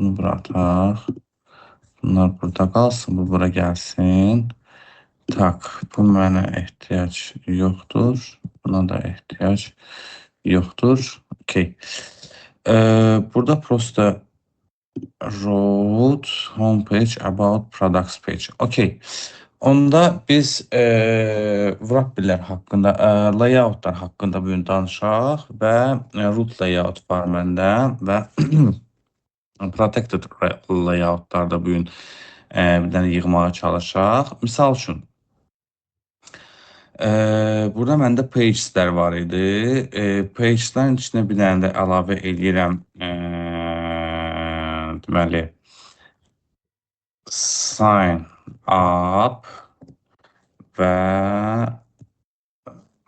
Bunu bura ataq. Bunlar burada qalsın, bu bura gəlsin. Tak, bu mənə ehtiyac yoxdur. Buna da ehtiyac yoxdur. Okey. Burada prosta road, homepage, about, products page. Okey. Onda biz wrapperlər haqqında, layoutlar haqqında bugün danışaq və root layout var məndə və protected layoutlarda bugün bir dənə yığmağa çalışaq. Misal üçün, burada məndə pageslər var idi. Pageslərin içinə bir dənə də əlavə edirəm. Deməli, sign up və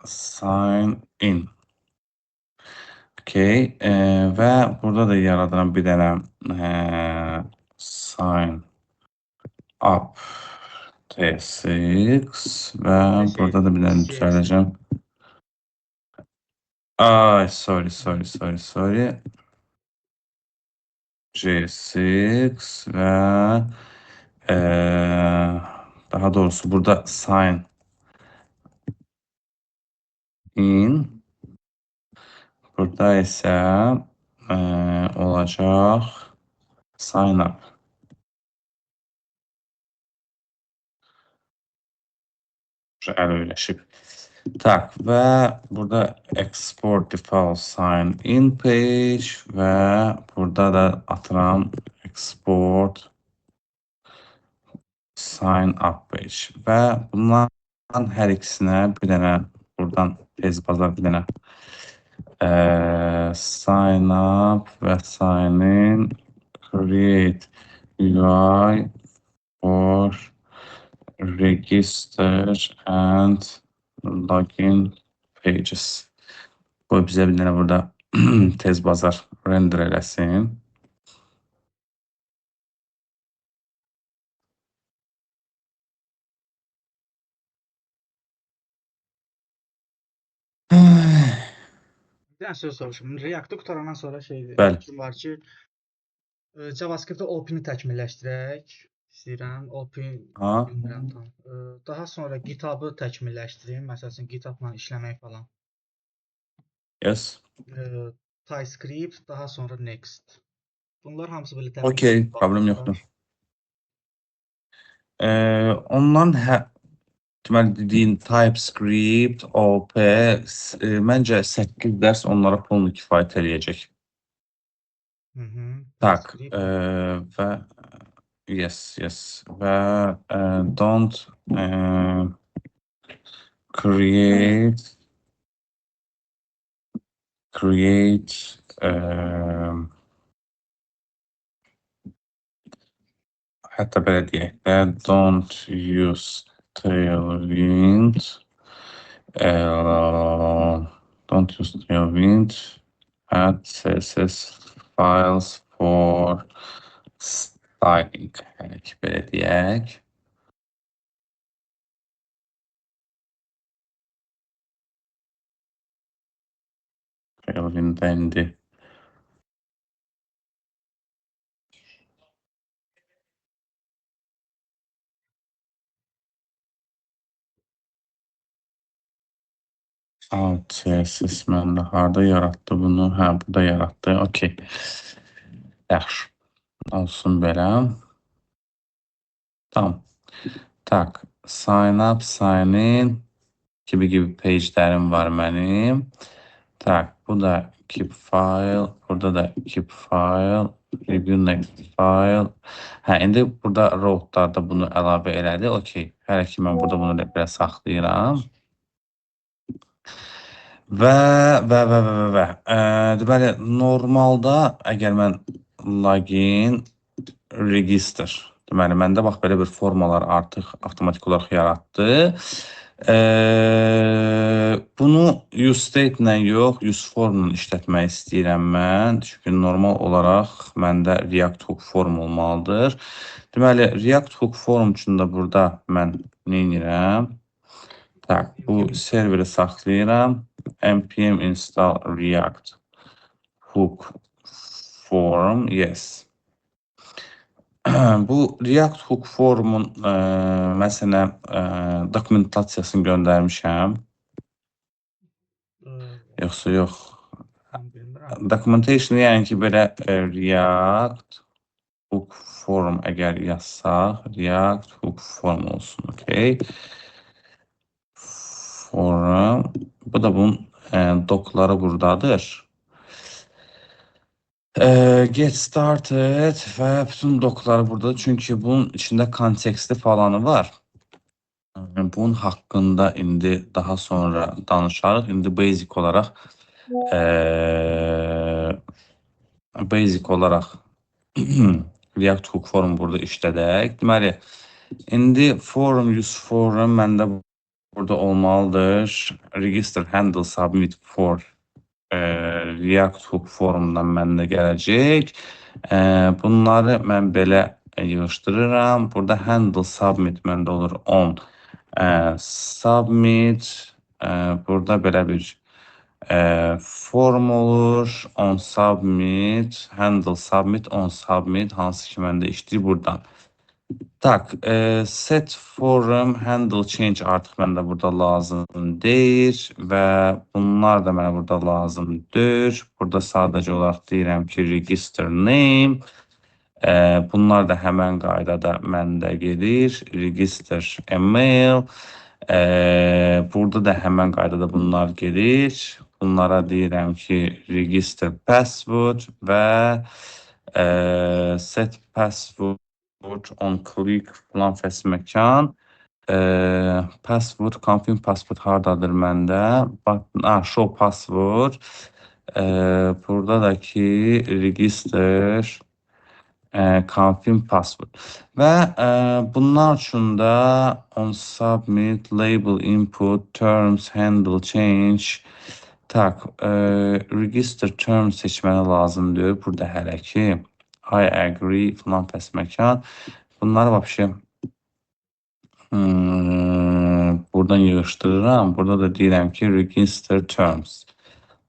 sign in. Okey. Və burada da yaradıram bir dənə sign up T6 və burada da bir dənə düzələcəm. Ay, sorry. J6 və daha doğrusu burada sign in. Burada isə olacaq sign up. Əlöyləşib. Tak, və burada export default sign in page və burada da atıram export sign up page. Və bunların hər ikisinə bir dənə buradan tez bazar bir dənə sign up və sign in create UI for register and login pages. Bu bizə bir dənə burada tez bazar render eləsin. Bir dənə söz soruşum. React-ı qutarandan sonra Bəli. fikrim var ki, JavaScript-də OP-ni təkmilləşdirək. İstəyirəm OP-ni bilmirəm tam. Daha sonra GitHub-ı təkmilləşdirim. Məsələn, GitHub-la işləmək falan. Yes. TypeScript, daha sonra Next. Bunlar hamısı belə təbii. Okey, problem yoxdur. Ondan deməli dediyin TypeScript, OP, məncə 8 dərs onlara pulunu kifayət eləyəcək. Tak, və yes və don't create hətta belə deyək də, don't use Tailwind add CSS files for styling. Hələ ki, belə deyək. Tailwind'də indi CSS məndə harada yaratdı bunu? Hə, burada yaratdı. Okey. Yaxşı. Olsun belə. Tamam. Tak. Sign up, sign in gibi page'lərim var mənim. Tak. Bu da keep file. Burada da keep file. Review next file. Hə, indi burada roadlarda bunu əlavə elədi. Okey. Hələ ki, mən burada bunu biraz saxlayıram. Və. Deməli, normalda əgər mən login, register, deməli, məndə bax, belə bir formalar artıq avtomatik olaraq yaratdı. Bunu useState ilə yox, useForm ilə işlətmək istəyirəm mən. Çünki normal olaraq məndə React Hook form olmalıdır. Deməli, React Hook form üçün də burada mən nə edirəm? Tak, bu serveri saxlayıram. npm install react hook form, yes. Bu React Hook forumun məsələn dokumentasiyasını göndərmişəm. Ə, Yoxsa yox. Tam bilmirəm. Documentation yəni ki belə React Hook forum əgər yazsaq, React Hook forum olsun, okey. Forum. Bu da bunun dokları buradadır. Get started və bütün dokları buradadır. Çünki bunun içində konteksti falanı var. Bunun haqqında indi daha sonra danışarıq. İndi basic olaraq React Hook forum burada işlədək. Deməli, indi use forum məndə burada olmalıdır. Register handle submit for React Hook forumundan məndə gələcək. Bunları mən belə yığışdırıram. Burada handle submit məndə olur 10. Submit. Burada belə bir form olur. On submit. Handle submit. On submit. Hansı ki məndə işləyir buradan. Tak, set forum handle change artıq məndə burada lazım deyil və bunlar da mənə burada lazımdır. Burada sadəcə olaraq deyirəm ki, register name. Bunlar da həmən qaydada məndə gedir. Register email. Burada da həmən qaydada bunlar gedir. Bunlara deyirəm ki, register password və set password on click falan fəs məkan. Password, confirm password hardadır məndə? Show password. Burada da ki, register confirm password. Və bunlar üçün də on submit, label input, terms, handle change. Tak, register terms seçməli lazımdır. Burada hələ ki, I agree falan fəs məkan. Bunları vəbşi buradan yığışdırıram. Burada da deyirəm ki, register terms.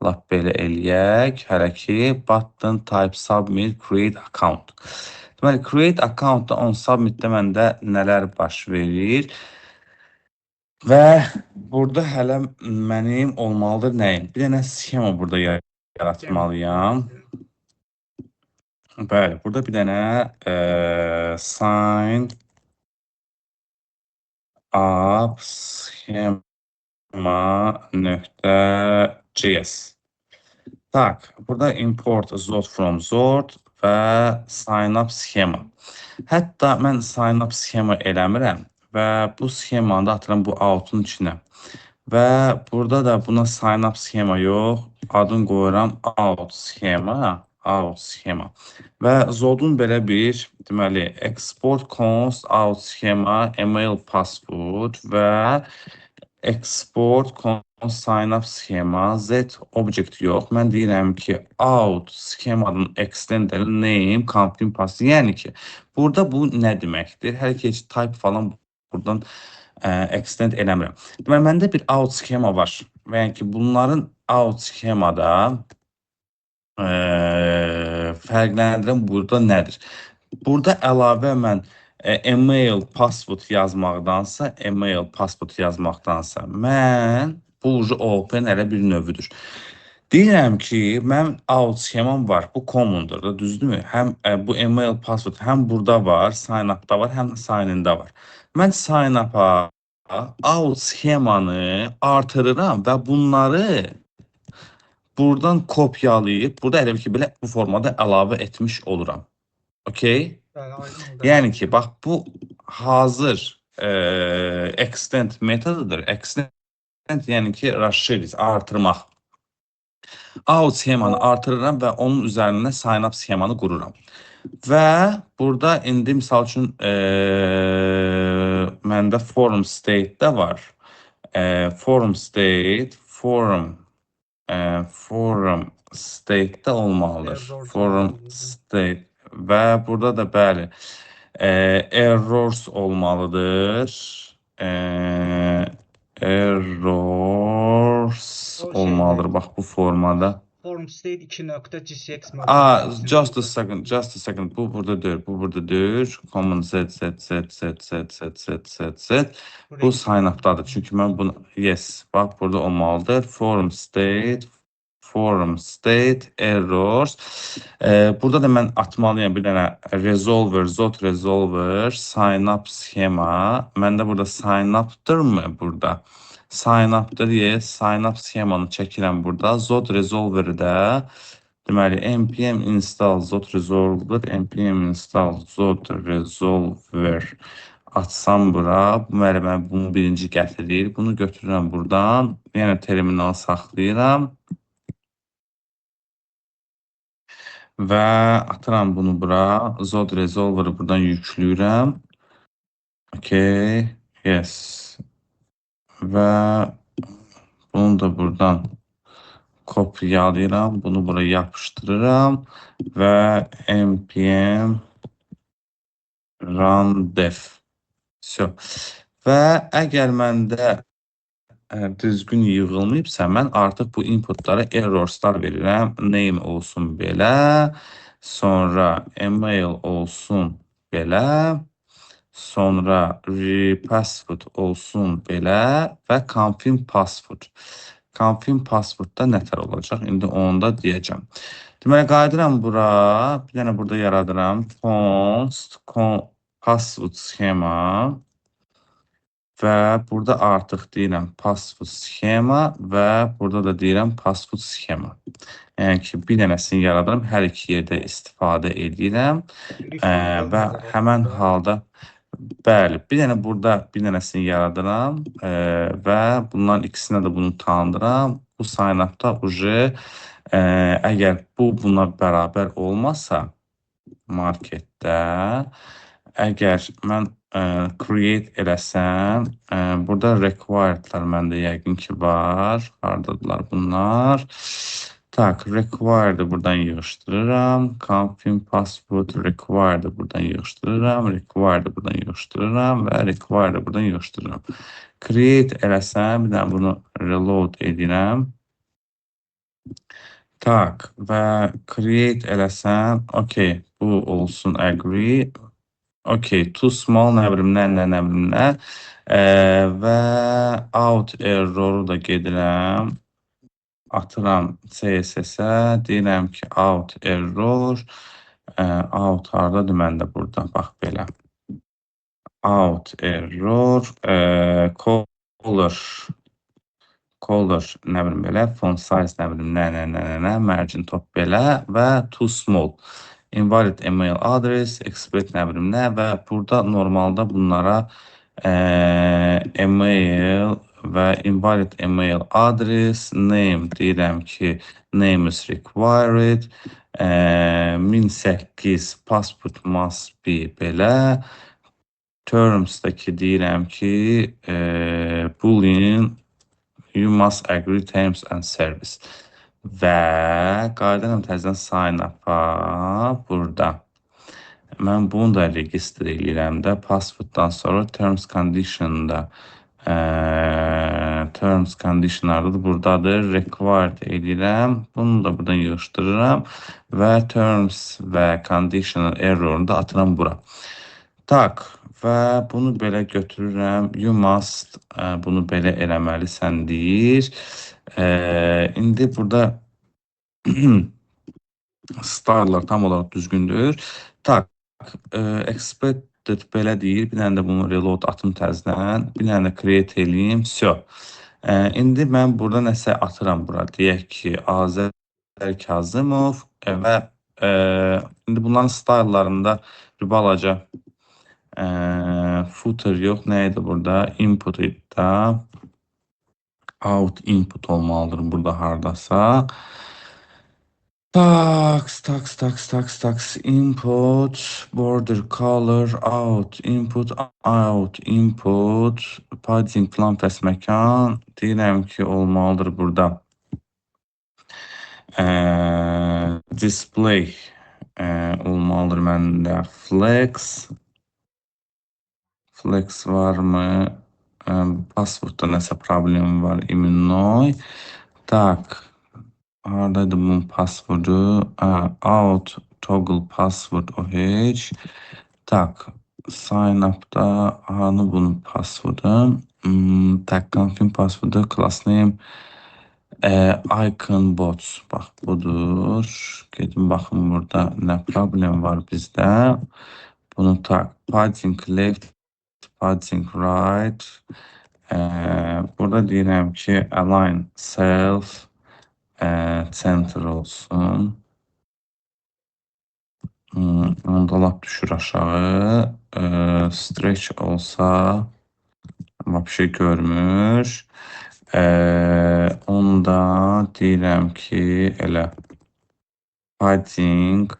Lap belə eləyək. Hələ ki, button type submit, create account. Deməli, create account da on submitdə məndə nələr baş verir? Və burada hələ mənim olmalıdır nəyim? Bir dənə sxema burada yaratmalıyam. Bəli, burada bir dənə sign up schema.js. Tak, burada import Zod from Zod və sign up schema. Hətta mən sign up schema eləmirəm və bu schemanı da atıram bu out'un içinə. Və burada da buna sign up schema yox, adını qoyuram out schema. Və Zodun belə bir, deməli, export const out schema, email password və export const sign up schema, z object yox. Mən deyirəm ki, out schemanın extender name, confirm password. Yəni ki, burada bu nə deməkdir? Hər ki, type falan buradan extend eləmirəm. Deməli, məndə bir out schema var. Və yəni ki, bunların out schemada fərqləndirən burada nədir? Burada əlavə mən email password yazmaqdansa, mən bu open elə bir növüdür. Deyirəm ki, mənim out schemam var. Bu commondur da, düzdürmü? Həm bu email password həm burada var, sign up-da var, həm sign in-də var. Mən sign up-a out schemanı artırıram və bunları buradan kopyalayıb, burada elə ki, belə bu formada əlavə etmiş oluram. Okey? Yəni ki, bax, bu hazır extend metodudur. Extend yəni ki, расширить, artırmaq. Out schemanı artırıram və onun üzərində sign up schemanı qururam. Və burada indi misal üçün məndə forum state-də var. Forum state-də olmalıdır. Forum state və burada da bəli errors olmalıdır. Errors olmalıdır bax bu formada. form state 2.gcx modulu Aa, ikisini just a alacaq. second, just a second. Bu burada deyil, bu burada deyil. Common Z, Z, Z, Z, Z, Z, Z, Z, Z. Bu Bu register sign olmalı. up'dadır. Çünki mən bunu, yes, bax burada olmalıdır. Form state, errors. Burada da mən atmalıyam bir dənə resolver, zot resolver, sign up schema. Məndə burada sign up'dırmı burada? Sign up'dır, yes. Sign up schemanı çəkirəm burada. Zot resolveri də deməli, npm install zot resolver, npm install zot resolver açsam bura, bu mənə bunu birinci gətirir. Bunu götürürəm buradan, yenə terminal saxlayıram və atıram bunu bura. Zot resolver'ı buradan yükləyirəm. Okay, yes. Və bunu da buradan kopyalayıram, bunu buraya yapıştırıram və npm run def. So. Və əgər məndə düzgün yığılmayıbsa, mən artıq bu inputlara errorslar verirəm. Name olsun belə, sonra email olsun belə, sonra repassword olsun belə və confirm password. Confirm password da nətər olacaq? İndi onu da deyəcəm. Deməli, qayıdıram bura, bir dənə burada yaradıram. Const password schema və burada artıq deyirəm password schema və burada da deyirəm password schema. Yəni ki, bir dənəsini yaradıram, hər iki yerdə istifadə edirəm və həmən halda bəli, bir dənə burada bir dənəsini yaradıram və bunların ikisinə də bunu tanıdıram. Bu sign up-da əgər bu buna bərabər olmasa marketdə, əgər mən create eləsəm, burada required'lar məndə yəqin ki var. Hardadılar bunlar? Tak, required'ı buradan yığışdırıram. Confirm password required'ı buradan yığışdırıram. Required'ı buradan yığışdırıram və required'ı buradan yığışdırıram. Create eləsəm, bir dənə bunu reload edirəm. Tak, və create eləsəm, okay, bu olsun agree. Okay, too small, nə bilim, nə. Və out error-u da gedirəm. Atıram CSS-ə, deyirəm ki, out error. Out hardadır məndə burada, bax belə. Out error, color, nə bilim belə, font size, nə bilim, nə, margin top belə və too small. Invalid email address, expect nə bilim nə və burada normalda bunlara email və invalid email address, name deyirəm ki, name is required, 1008 passport must be belə, terms'daki deyirəm ki, boolean you must agree terms and service. Və qayıdıram təzədən sign up-a burada. Mən bunu da register edirəm də, passworddan sonra terms condition-da terms condition-lardadır, buradadır, required edirəm, bunu da buradan yığışdırıram və terms və conditional error-unu da atıram bura. Tak, və bunu belə götürürəm, you must bunu belə eləməlisən deyir. İndi burada style'lar tam olaraq düzgündür. Tak, expected belə deyir. Bir dənə də bunu reload atım təzədən. Bir dənə də create eləyim. Всё. İndi mən burada nəsə atıram bura. Deyək ki, Azər Kazımov və indi bunların style'larında bir balaca footer yox. Nə idi burada? Input idi da. Out input olmalıdır burada hardasa. Tax, input, border color, out, input, padding plan pəs məkan. Deyirəm ki, olmalıdır burada. Display olmalıdır məndə. Flex varmı? Passwordda nəsə problem var. İminoy. Tak. Haradaydı bunun passwordu? Out toggle password OH. Tak. Sign up'da hanı bunun passwordu? Tak confirm passwordu. Class name. Icon bots. Bak budur. Gedin bakın burada ne problem var bizde. Bunu tak. Padding left. Padding right. Burada deyirəm ki align self center olsun. Onda lap düşür aşağı. Stretch olsa vapşe görmür. Onda deyirəm ki elə padding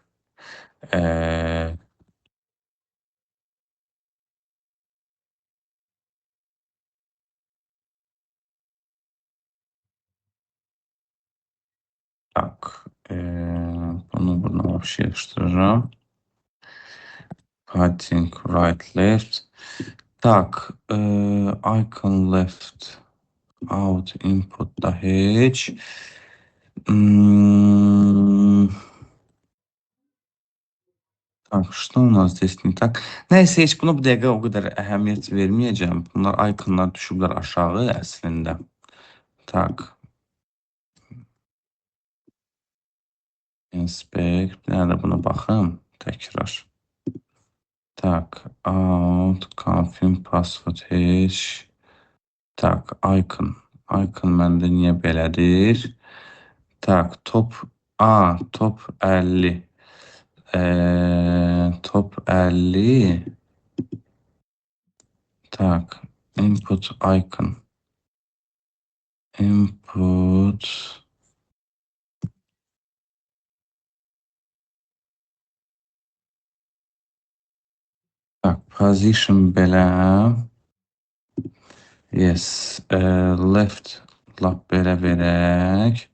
tak. Bunu buna vapşe yapıştırırım. Padding right left. Tak. Icon left. Out input da hiç. Так, что у нас здесь не так? Nəysə, heç buna bu dəqiqə o qədər əhəmiyyət verməyəcəm. Bunlar ikonlar düşüblər aşağı əslində. Tak. Inspect. Bir dənə də buna baxım. Təkrar. Tak. Out. Confirm password heç. Tak. Icon. Icon məndə niyə belədir? Tak. Top. Top 50. Top 50. Tak. Input icon. Input. Tak. Position belə. Yes. Left. Lap belə verək.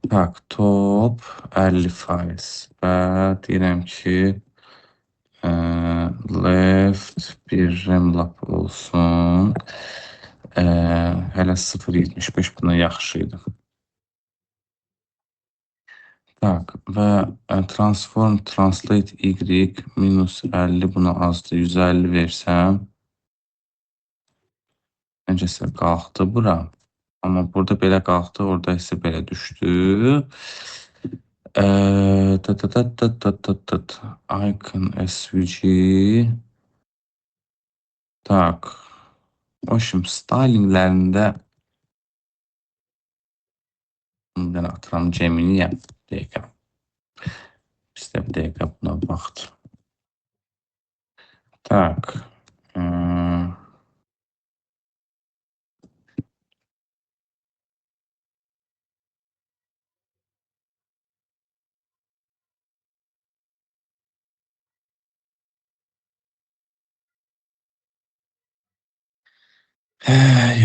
Tak. Top 50%. Və deyirəm ki left bir rem lap olsun. Hələ 0.75 buna yaxşı idi. Tak və transform translate y minus 50 buna azdır. 150 versəm necəsə qalxdı bura. Amma burada belə qalxdı, orada isə belə düşdü. Icon SVG. Tak. Hoşum stylinglərində bir dənə atıram Gemini'yə. Dəqiqə. Bizdə bir dəqiqə buna baxdı. Tak. Ay.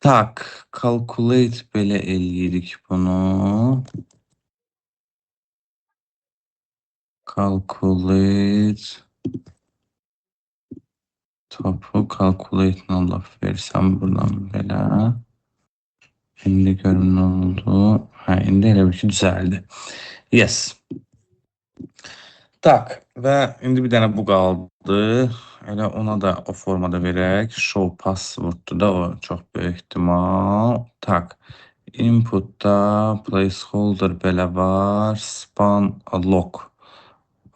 Tak, calculate belə eləyirik bunu. Calculate. Topu calculate nə laf versəm buradan belə. İndi görün nə oldu. İndi elə bir ki düzəldi. Yes. Tak, və indi bir dənə bu qaldı. Elə ona da o formada verək. Show password'dur da o çox böyük ehtimal. Tak, inputda placeholder belə var. Span log.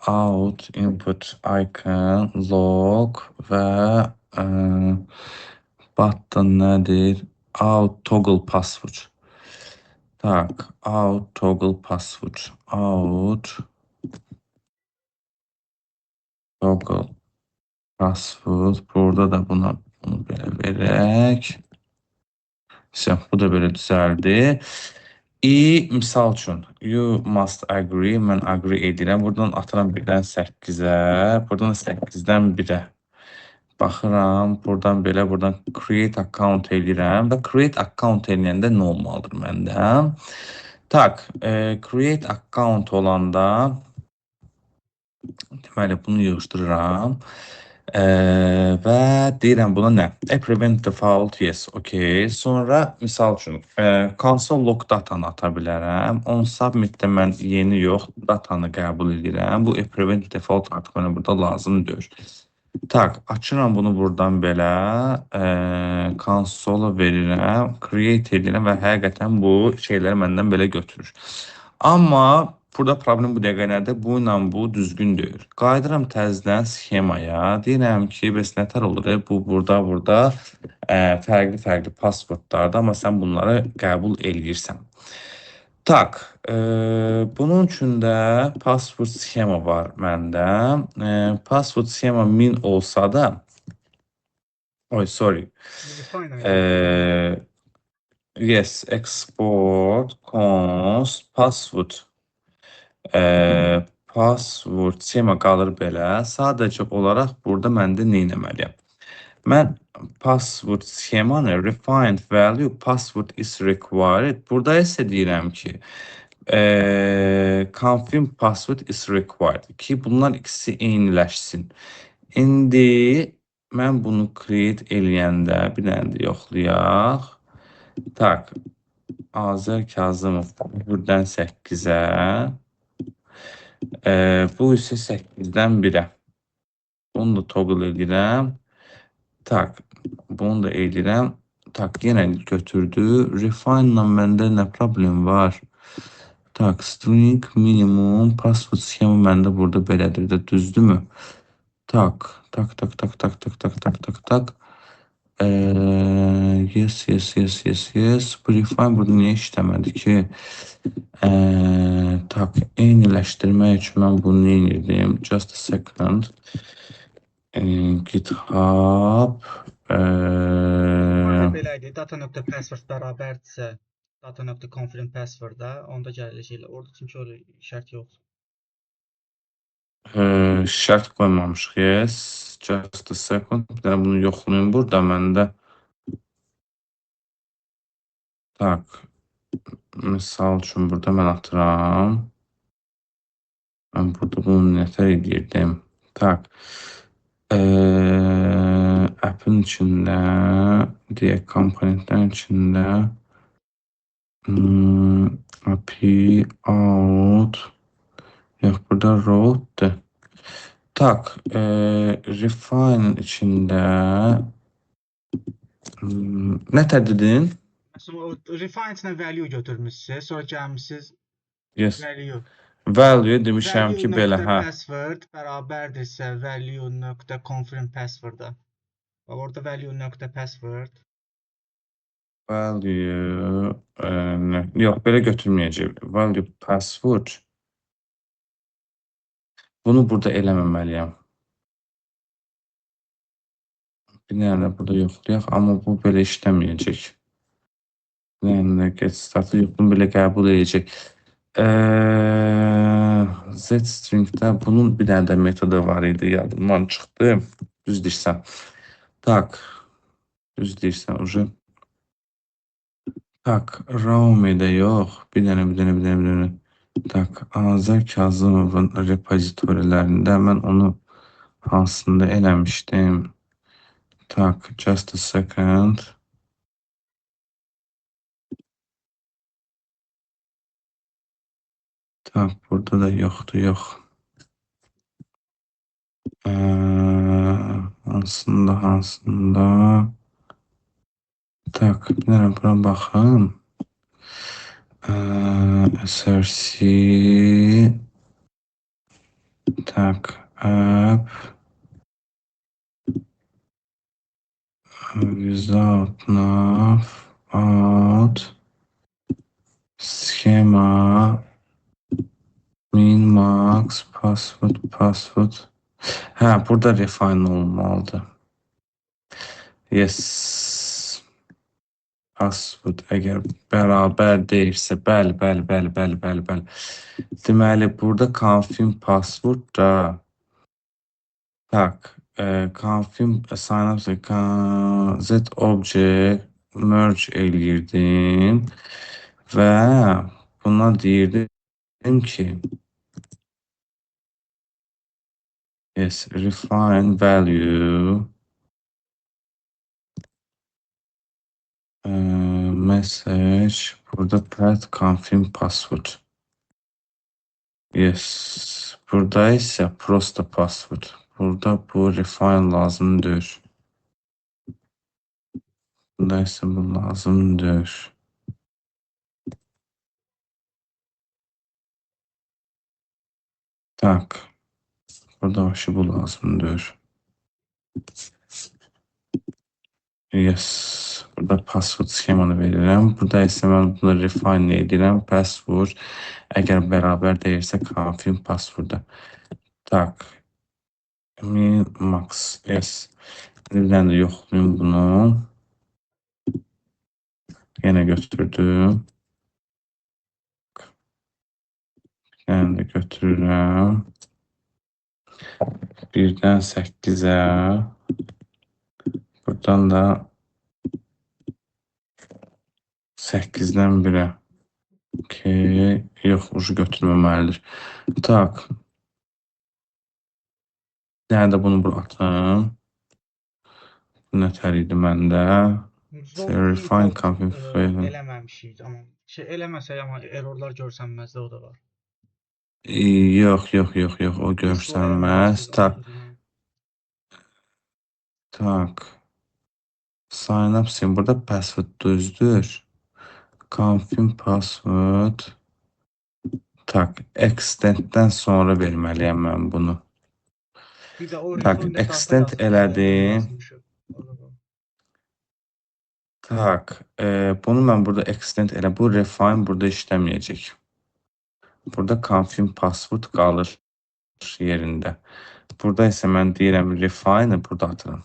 Out, input icon, log və button nədir? Out toggle password. Tak, out toggle password. Out toggle password. Burada da bunu belə verək. Bu da belə düzəldi. Misal üçün, you must agree, mən agree edirəm. Buradan atıram 1-dən 8-ə. Buradan 8-dən 1-ə. Baxıram, buradan belə, buradan create account edirəm. Və create account eləyəndə nə olmalıdır məndə? Tak, create account olanda Deməli, bunu yığışdırıram. Və deyirəm buna nə? Prevent default, yes, okay. Sonra, misal üçün, console log datanı ata bilərəm. On submit-də mən yeni yox, datanı qəbul edirəm. Bu prevent default artıq mənə burada lazımdır. Tak, açıram bunu buradan belə, konsola verirəm, create edirəm və həqiqətən bu şeyləri məndən belə götürür. Amma burada problem bu dəqiqə nədir? Bu ilə bu düzgün deyil. Qayıdıram təzədən sxemaya. Deyirəm ki, bəs nətər olur? Bu burada fərqli passwordlardır, amma sən bunları qəbul eləyirsən. Tak, bunun üçün də password sxema var məndə. Password sxema 1000 olsa da, sorry. Yes, export const password. Password sxema qalır belə. Sadəcə olaraq burada məndə nə etməliyəm? Mən password sxemanı refined value password is required. Burada isə deyirəm ki, confirm password is required ki, bunlar ikisi eyniləşsin. İndi mən bunu create eləyəndə bir dənə də yoxlayaq. Tak, Azər Kazımov buradan 8-ə. Bu isə 8-dən 1-ə. Bunu da toggle edirəm. Tak, bunu da edirəm. Tak, yenə götürdü. Refine-la məndə nə problem var? Tak, string minimum password sxema məndə burada belədir də, düzdürmü? Tak. Yes. Bu refine burada niyə işləmədi ki? Tak, eyniləşdirmək üçün mən bunu nə edirdim? Just a second. GitHub. Belədir, data.password bərabərdirsə, data.confirm password-da, onda gələcəklər. Orada çünki öyle şərt yoxdur. Şərt qoymamışıq, yes. Just a second. Bir dənə bunu yoxlayayım burada məndə. Tak. Misal üçün burada mən atıram. Mən burada bunu nətər edirdim? Tak. App'ın içində, deyək, komponentlərin içində API out. Yox, burada road'dur. Tak, refine içində nətər dedin? Sonra refine-lə value götürmüsünüz, sonra gəlmişsiniz Yes. value. Value demişəm ki, belə, hə. Password bərabərdirsə value.confirm password-da. Orada value.password. Value, yox, belə götürməyəcək. Value password. Bunu burada eləməməliyəm. Bir dənə burada yoxlayaq, amma bu belə işləməyəcək. Bir dənə get startı yox, bunu belə qəbul edəcək. Z-stringdə bunun bir dənə də metodu var idi, yadımdan çıxdı. Düz deyirsən. Tak, düz deyirsən, ucu. Tak, Raume'də yox, bir dənə. Tak, Azər Kazımovun repozitorilərində mən onu hansında eləmişdim. Tak, just a second. Tak, burada da yoxdur, yox. Hansında. Tak, bir dənə bura baxın. SRC. Tak, app. Without nav, out. Schema. Min, max, password. Hə, burada refine olmalıdır. Yes. Password əgər bərabər deyirsə, bəli. Deməli, burada confirm password da. Tak, confirm sign up z object merge eləyirdim və buna deyirdim ki, Yes, refine value. Message. Burada path confirm password. Yes. Burada ise prosta password. Burada bu refine lazımdır. Burada ise bu lazımdır. Tak. Burada başı bu lazımdır. Yes. Burada password schemanı verirəm. Burada isə mən bunu refine edirəm. Password. Əgər bərabər deyirsə confirm password. Tak. Min max. Yes. Birdən də yoxlayım bunu. Yenə götürdüm. Yenə də götürürəm. Birdən 8-ə. Buradan da 8-dən 1-ə. Okey. Yox, ucu götürməməlidir. Tak. Yəni də bunu bura atım. Bu nətər idi məndə? Refine config eləməmişik, amma eləməsək amma errorlar görsənməzdə o da var. Yox, o görsənməz. Tak. Tak. Sign up sim. Burada password düzdür. Confirm password. Tak. Extenddən sonra verməliyəm mən bunu. Bir də o Tak. Extend elədim. Tak. Bunu mən burada extend elə. Bu refine burada işləməyəcək. Burada confirm password qalır yerində. Burada isə mən deyirəm refine burada atıram.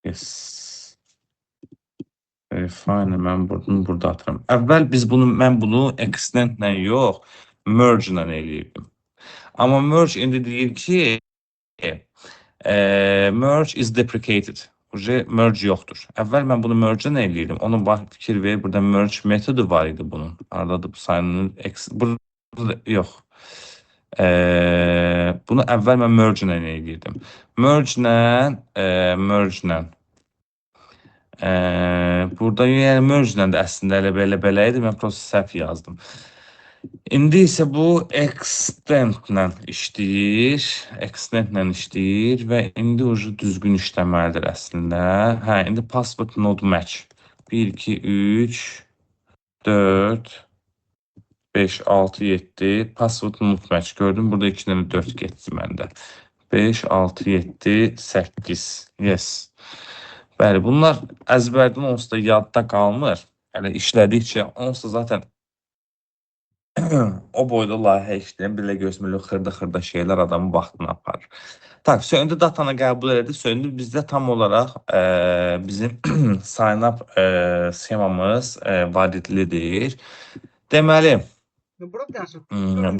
Yes. Refine mən bunu burada atıram. Əvvəl mən bunu extendlə yox, merge ilə eləyirdim. Amma merge indi deyir ki, merge is deprecated. Merge yoxdur. Əvvəl mən bunu merge ilə eləyirdim. Onun fikir ver, burada merge metodu var idi bunun. Aradadır bu sayının burada yox. Bunu əvvəl mən merge ilə eləyirdim. Merge ilə burada yəni merge ilə də əslində elə belə idi. Mən prosta səhv yazdım. İndi isə bu extendlə işləyir. Və indi ucu düzgün işləməlidir əslində. Hə, indi password node match. 1, 2, 3, 4, 5, 6, 7. Password node match. Gördüm, burada 2 dənə 4 getdi məndə. 5, 6, 7, 8. Yes. Bəli, bunlar əzbərdən onsuz da yadda qalmır. Hələ işlədikcə onsuz da zaten o boyda layihə işləyən belə gözmürlü xırda şeylər adamın vaxtını aparır. Tak, söndü datanı qəbul elədi. Söndü bizdə tam olaraq bizim sign up sxemamız validlidir. Deməli,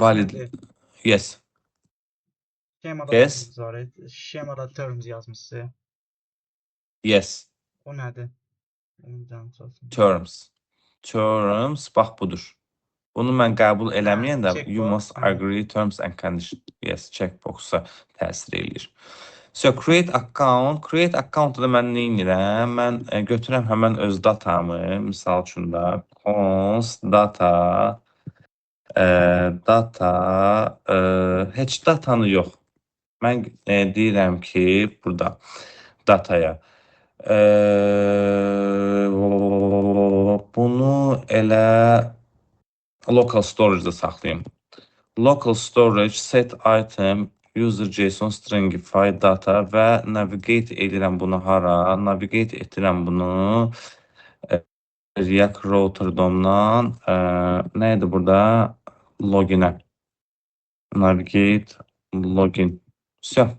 valid. Yes. Şemada terms yazmışsınız. Yes. O nədir? Terms, bax budur. Bunu mən qəbul eləməyən də you must agree terms and conditions. Yes, checkbox-a təsir eləyir. So, create account. Create account-da mən nə edirəm? Mən götürəm həmən öz datamı. Misal üçün də const data heç datanı yox. Mən deyirəm ki, burada dataya bunu elə local storage-da saxlayayım. Local storage set item user JSON stringify data və navigate edirəm bunu hara? Navigate edirəm bunu React router domdan nə idi burada? Loginə. Navigate login. Все.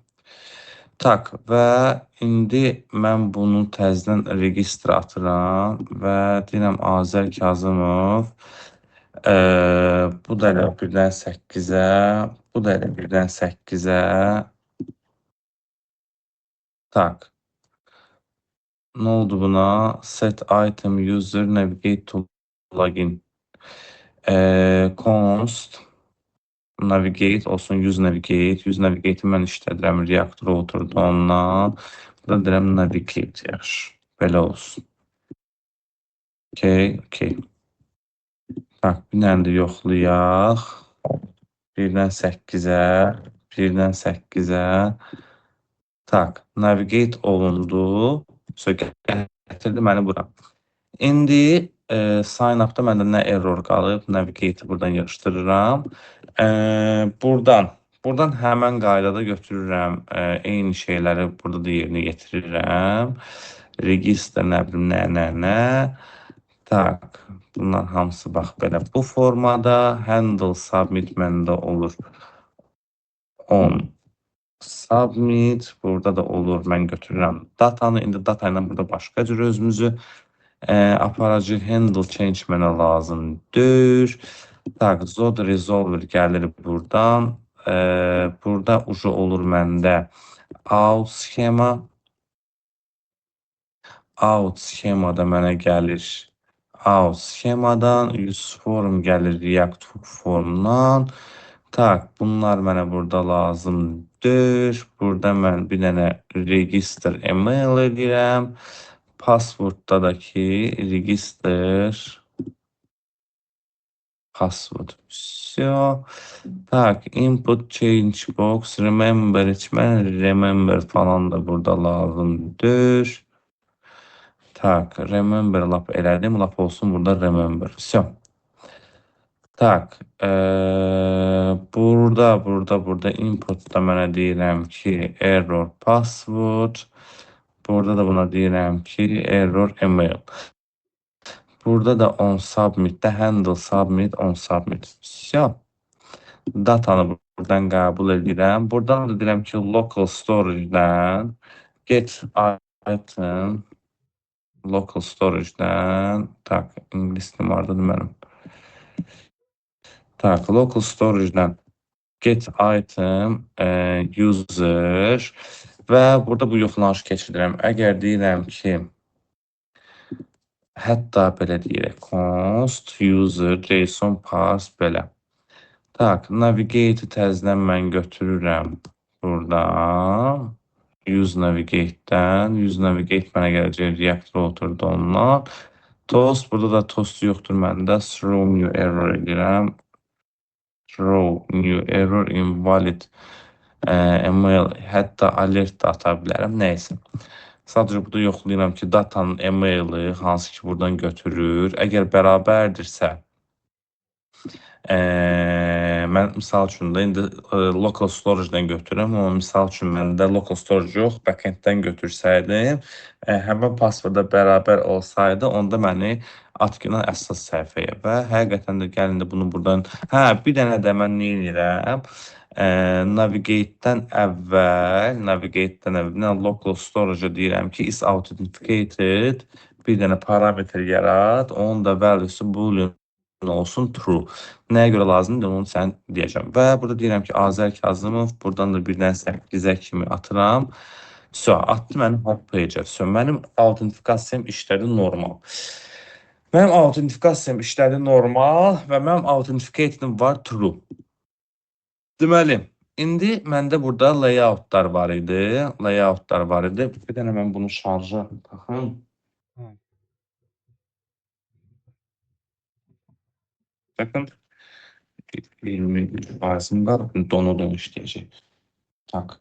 Tak, və indi mən bunu təzədən registra atıram və deyirəm Azər Kazımov. Bu da elə birdən 8-ə, bu da elə birdən 8-ə. Tak. Nə oldu buna? Set item user navigate to login. Const navigate olsun, use navigate. Use navigate mən işlədirəm, React router'da ondan. Burada deyirəm navigate, yaxşı. Belə olsun. Okay, okay. Tak, bir dənə də yoxlayaq. 1-dən 8-ə, 1-dən 8-ə. Tak, navigate olundu. Gətirdi məni bura. İndi sign up-da məndə nə error qalıb? Navigate-i buradan yığışdırıram. Buradan həmən qaydada götürürəm. Eyni şeyləri burada da yerinə yetirirəm. Register nə bilim nə. Tak, bunlar hamısı bax belə bu formada. Handle submit məndə olur 10. Submit, burada da olur, mən götürürəm datanı. İndi data ilə burada başqa cür özümüzü aparacaq. Handle change mənə lazımdır. Tak, Zod resolver gəlir buradan. Burada ucu olur məndə out schema. Out schemada mənə gəlir. Out schemadan use form gəlir React formdan. Tak, bunlar mənə burada lazımdır. Burada mən bir dənə register email edirəm. Passwordda da ki register password. Все. Tak, input change box remember içmən remember falan da burada lazımdır. Tak, remember lap elədim. Lap olsun burada remember. Все. Tak, burada inputda mənə deyirəm ki, error password. Burada da buna deyirəm ki, error email. Burada da on submit'də handle submit, on submit. Все. Datanı buradan qəbul edirəm. Buradan da deyirəm ki, local storage-dən get item, local storage-dən, tak, ingilis dilim hardadır mənim. Tak, local storage-dən get item user və burada bu yoxlanış keçirirəm. Əgər deyirəm ki, hətta belə deyirək, const user JSON pass belə. Tak, navigate təzdən mən götürürəm buradan. Use navigate-dən. Use navigate mənə gələcək React router'da ondan. Toast, burada da toast yoxdur məndə. Throw new error edirəm. Throw new error invalid email, hətta alert da ata bilərəm, nəysə. Sadəcə burada yoxlayıram ki, datanın emaili hansı ki buradan götürür. Əgər bərabərdirsə, mən misal üçün də indi local storage-dən götürürəm, amma misal üçün məndə local storage yox, backend-dən götürsəydim, həmən passworda bərabər olsaydı, onda məni atqınan əsas səhifəyə və həqiqətən də gəlin də bunu buradan, bir dənə də mən nə edirəm? Navigate-dən əvvəl, local storage-a deyirəm ki, is authenticated, bir dənə parametr yarat, onun da value'su boolean olsun true. Nəyə görə lazımdır, onu sən deyəcəm. Və burada deyirəm ki, Azər Kazımov, buradan da birdən 8-ə kimi atıram. So, atdı mənim home page-ə. So, mənim autentifikasiyam işlədi normal. Mənim autentifikasiyam işlədi normal və mənim authenticating var true. Deməli, indi məndə burada layoutlar var idi. Bir dənə mən bunu şarja taxım. Bakın, 23% var, donudan işləyəcək. Tak.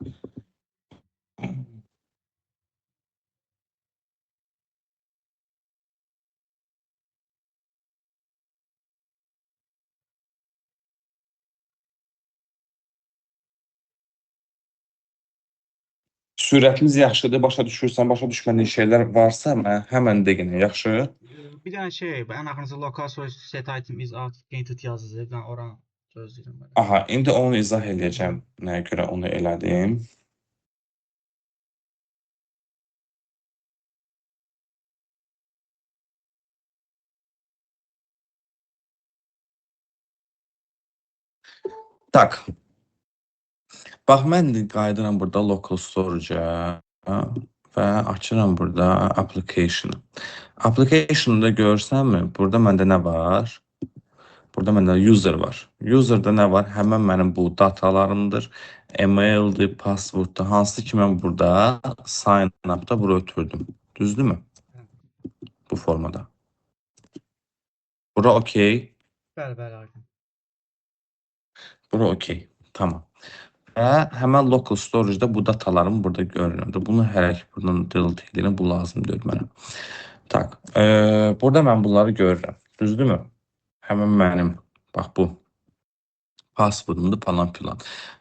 Sürətiniz yaxşıdır, başa düşürsən, başa düşmədiyin şeylər varsa, həmən deyin, yaxşı? Bir dənə şey, ən axırıncı local storage set item is authenticated yazılır. Mən oranı gözləyirəm. Aha, indi onu izah edəcəm, nəyə görə onu elədim. Tak. Bax, mən qayıdıram burada local storage-a və açıram burada application-ı. Application-da görsənmi? Burada məndə nə var? Burada məndə user var. User'da nə var? Həmən mənim bu datalarımdır. Emaildir, passworddur. Hansı ki mən burada sign up-da bura ötürdüm. Düzdürmü? Bu formada. Bura okey. Bəli, bəli, aydın. Bura okey. Tamam. Və həmən local storage-da bu datalarım burada görünürdü. Bunu hələ ki buradan delete edirəm. Bu lazım deyil mənə. Tak. Burada mən bunları görürəm. Düzdürmü? Həmən mənim. Bax bu. Passwordumdur falan filan.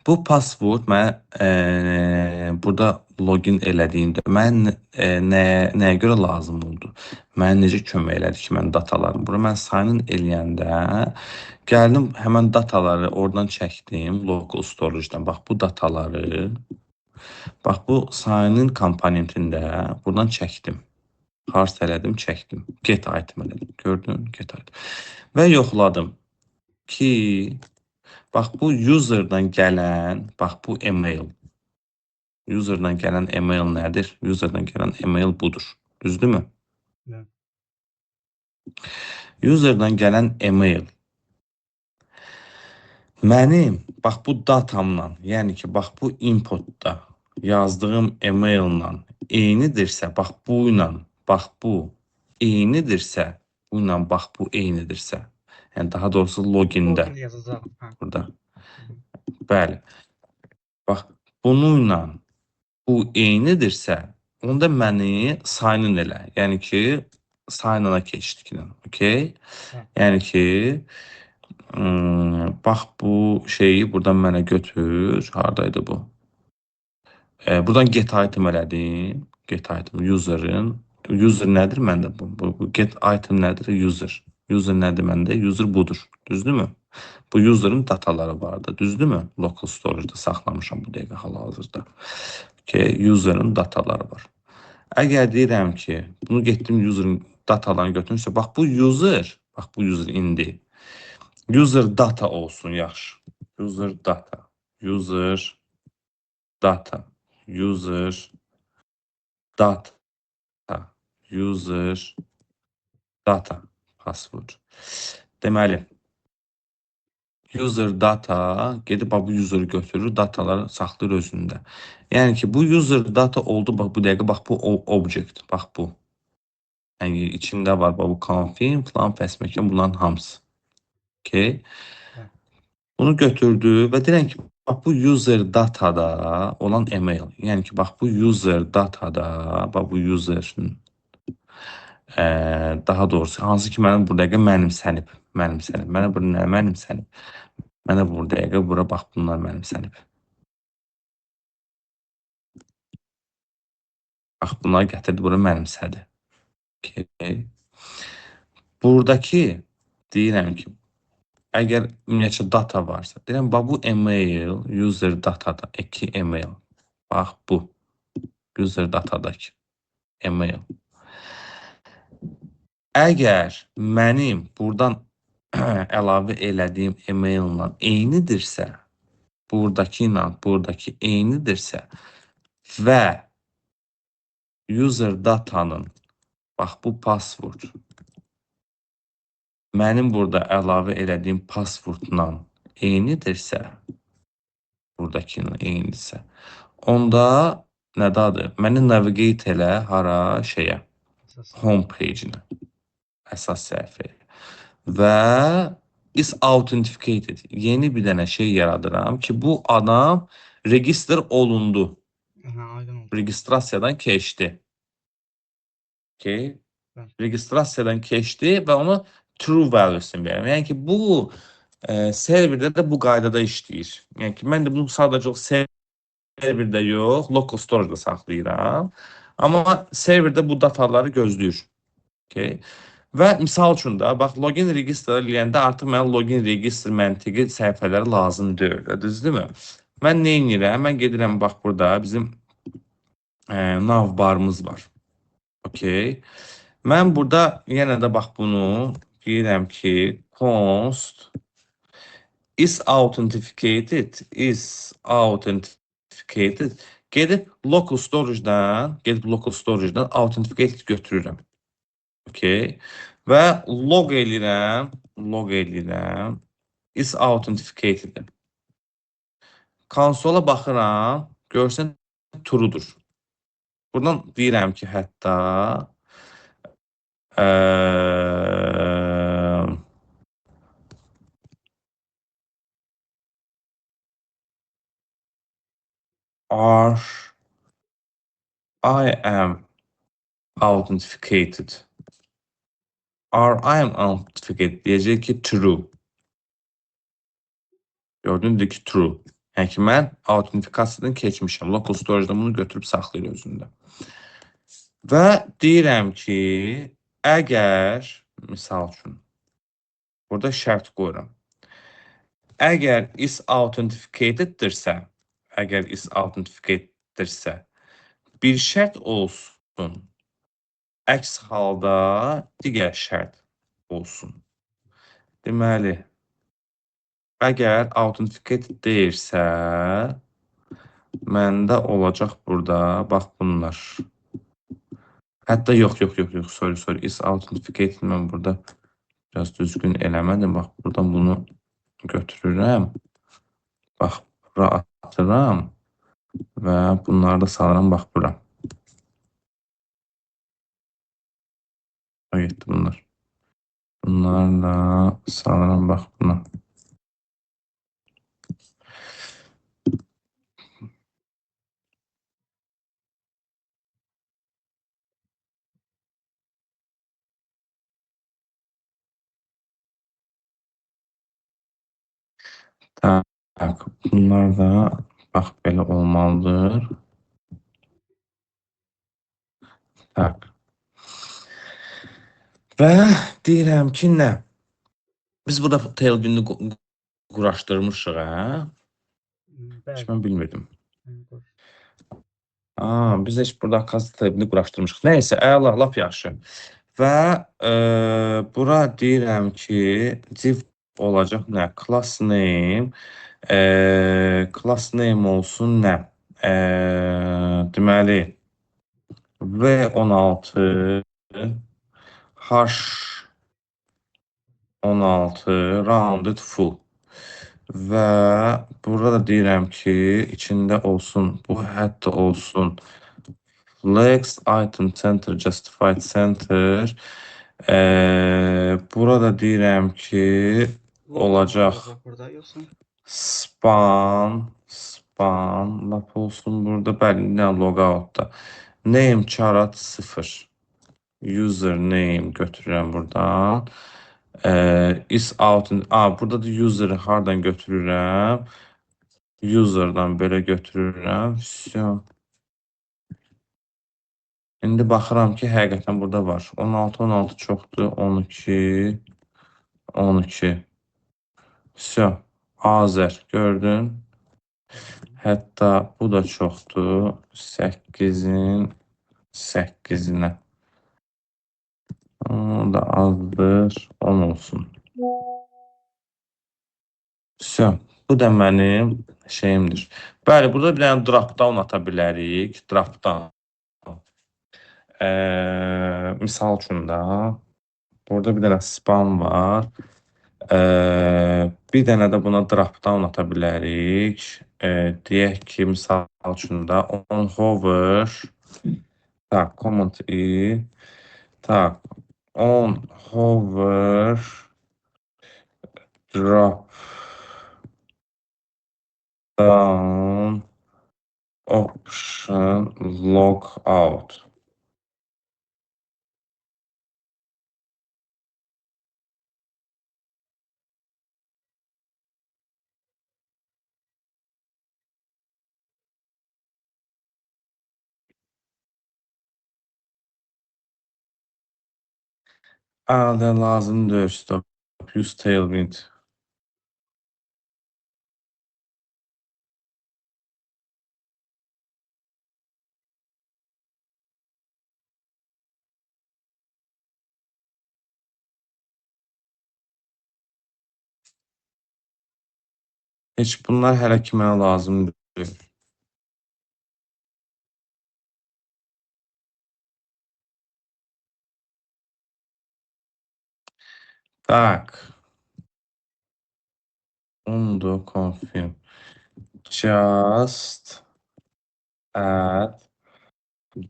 Bu password mən burada login elədiyimdə mən nəyə görə lazım oldu? Mənə necə kömək elədi ki, mən datalarım. Bura mən sign in eləyəndə gəldim həmən dataları oradan çəkdim local storage-dan. Bax bu dataları bax bu sign in komponentində buradan çəkdim. Parse elədim, çəkdim. Get item elədim. Gördün? Get item. Və yoxladım ki bax bu user'dan gələn, bax bu email. User'dan gələn email nədir? User'dan gələn email budur. Düzdürmü? Bəli. User'dan gələn email mənim bax bu datamla, yəni ki, bax bu inputda yazdığım emaillə eynidirsə, bax bu ilə, bax bu eynidirsə, bu ilə bax bu eynidirsə, yəni daha doğrusu logində. Login yazacağım. Hə. Burada. Bəli. Bax, bununla bu eynidirsə, onda məni sign in elə. Yəni ki, sign in-a keçdik. Okay? Hə. Yəni ki, bax bu şeyi buradan mənə götür. Haradaydı bu? Buradan get item elədim. Get item user'ın. User nədir məndə? Bu get item nədir? User. User nədir məndə? User budur. Düzdürmü? Bu user'ın dataları vardı. Düzdürmü? Local storage'da saxlamışam bu dəqiqə hal-hazırda. Okay, user'ın dataları var. Əgər deyirəm ki, bunu getdim user'ın datalarını götürürsə, bax bu user indi. User data olsun, yaxşı. User data, user data, user data, user data, password. Deməli, user data gedib bu user'ı götürür, dataları saxlayır özündə. Yəni ki, bu user data oldu, bax bu dəqiqə, bax bu object, bax bu. Yəni içində var bu confirm, plan, fəsməkan bunların hamısı. Okay. Bunu götürdü və deyirəm ki, bax bu user datada olan email. Yəni ki, bax bu user datada, bax bu user'ın daha doğrusu hansı ki mənim bu dəqiqə mənimsənib. Mənə bu nə mənimsənib? Mənə bu dəqiqə bura bax bunlar mənimsənib. Bax bunlar gətirdi bura mənimsədi. Okay. Buradakı deyirəm ki, əgər ümumiyyətcə data varsa, deyirəm, bax bu email, user datada, email. Bax bu, user datadakı email. Əgər mənim buradan əlavə elədiyim emaillə eynidirsə, buradakı ilə buradakı eynidirsə və user datanın, bax bu password, mənim burada əlavə elədiyim passwordla eynidirsə, buradakı ilə eynidirsə, onda nədadır? Məni navigate elə hara şeyə, home page-inə, əsas səhifəyə. Və is authenticated. Yeni bir dənə şey yaradıram ki, bu adam register olundu. Registrasiyadan keçdi. Okay. Registrasiyadan keçdi və onu true valuesini verirəm. Yəni ki, bu serverdə də bu qaydada işləyir. Yəni ki, mən də bunu sadəcə serverdə yox, local storage-da saxlayıram. Amma serverdə bu dataları gözləyir. Okay. Və misal üçün də, bax, login register eləyəndə artıq mənə login register məntiqi səhifələri lazım deyil. Düzdürmü? Mən nə edirəm? Mən gedirəm, bax, burada bizim nav barımız var. Okay. Mən burada yenə də bax bunu deyirəm ki, const is authenticated gedib local storage-dan authenticated götürürəm. Okay. Və log eləyirəm log edirəm. Is authenticated. Konsola baxıram, görsən true'dur. Buradan deyirəm ki, hətta are I am authenticated. Are I am authenticated deyəcək ki, true. Gördüyünüz ki, true. Yəni ki, mən autentikasiyadan keçmişəm. Local storage-da bunu götürüb saxlayır özündə. Və deyirəm ki, əgər, misal üçün, burada şərt qoyuram. Əgər is authenticated-dirsə, bir şərt olsun, əks halda digər şərt olsun. Deməli, əgər authenticated deyirsə, məndə olacaq burada, bax bunlar. Hətta yox, sorry, is authenticated mən burada biraz düzgün eləmədim. Bax, buradan bunu götürürəm. Bax, bura atıram və bunları da salıram, bax, bura. Getdi bunlar. Bunlarla salıram, bax, buna. Tak, bunlar da bax belə olmalıdır. Tak. Və deyirəm ki, nə? Biz burada tailbini quraşdırmışıq, hə? Heç mən bilmirdim. Biz heç burada kast tailbini quraşdırmışıq. Nəysə, əla, lap yaxşı. Və bura deyirəm ki, div olacaq nə? Class name. Class name olsun nə? Deməli, V16 H16 rounded full. Və burada da deyirəm ki, içində olsun, bu hətta olsun flex, item center, justified center. Burada deyirəm ki, olacaq span, lap olsun burada, bəli, nə logoutda. Name charat 0. Username götürürəm buradan. Is out, burada da user'ı hardan götürürəm? User'dan belə götürürəm. İndi baxıram ki, həqiqətən burada var. 16 çoxdur. 12. Azər, gördün? Hətta bu da çoxdur. 8-in 8-inə. O da azdır. 10 olsun. Bu da mənim şeyimdir. Bəli, burada bir dənə drop-down ata bilərik. Drop-down. Misal üçün da, burada bir dənə span var. Bir dənə də buna drop-down ata bilərik. Deyək ki, misal üçün da on hover. Tak, command i. Tak, on hover drop down option logout. Da lazımdır stop. Use tailwind. Heç bunlar hələ ki mənə lazımdır. Tak. undo confirm. Just add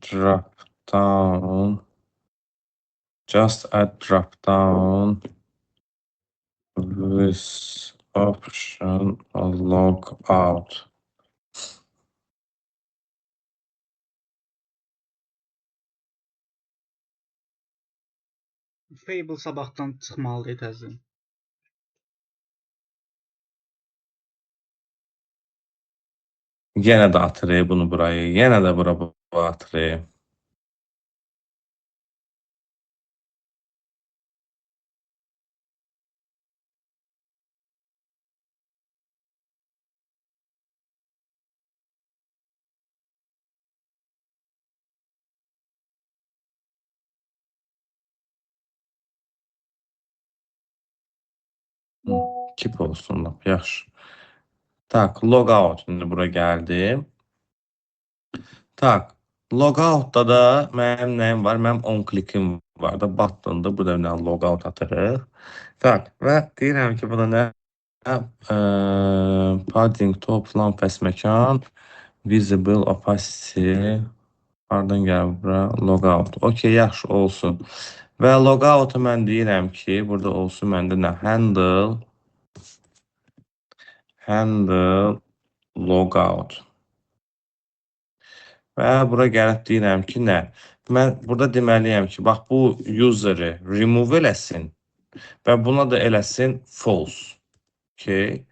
drop down. Just add drop down with option log out. Fable sabahdan çıxmalıdır təzədən. Yenə də atırıq bunu buraya. Yenə də bura atırıq. Keep olsun lap yaxşı. Tak, logout indi bura gəldim. Tak, logoutda da mənim nəyim var? Mənim on klikim var da, buttonda burada bir dənə logout atırıq. Tak, və deyirəm ki, buna nə? Padding, toplam fəsməkan, visible, opacity, hardan gəlir bura? Logout. Okey, yaxşı olsun. Və logout'u mən deyirəm ki, burada olsun məndə nə? Handle logout. Və bura gəlib deyirəm ki, nə? Mən burada deməliyəm ki, bax bu user'ı remove eləsin və buna da eləsin false. Okay.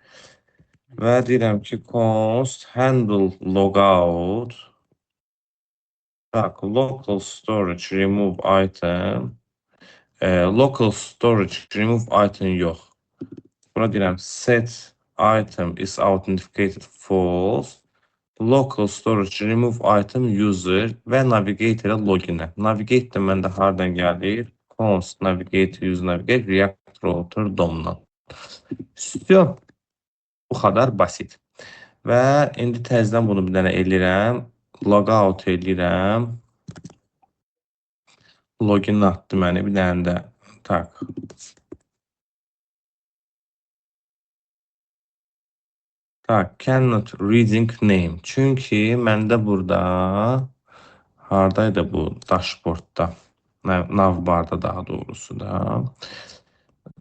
Və deyirəm ki, const handle logout. Tak, local storage remove item. Local storage remove item yox. Buna deyirəm set item is authenticated false. Local storage remove item user və navigator login'ə. Navigator məndə hardan gəlir? Const navigator use navigate react router domdan. Üstü. Bu kadar basit. Və indi təzədən bunu bir dənə eləyirəm. Logout eləyirəm. Login atdı məni bir dənə də. Tak. Tak, cannot reading name. Çünki məndə burada hardaydı bu dashboardda? Navbarda daha doğrusu da.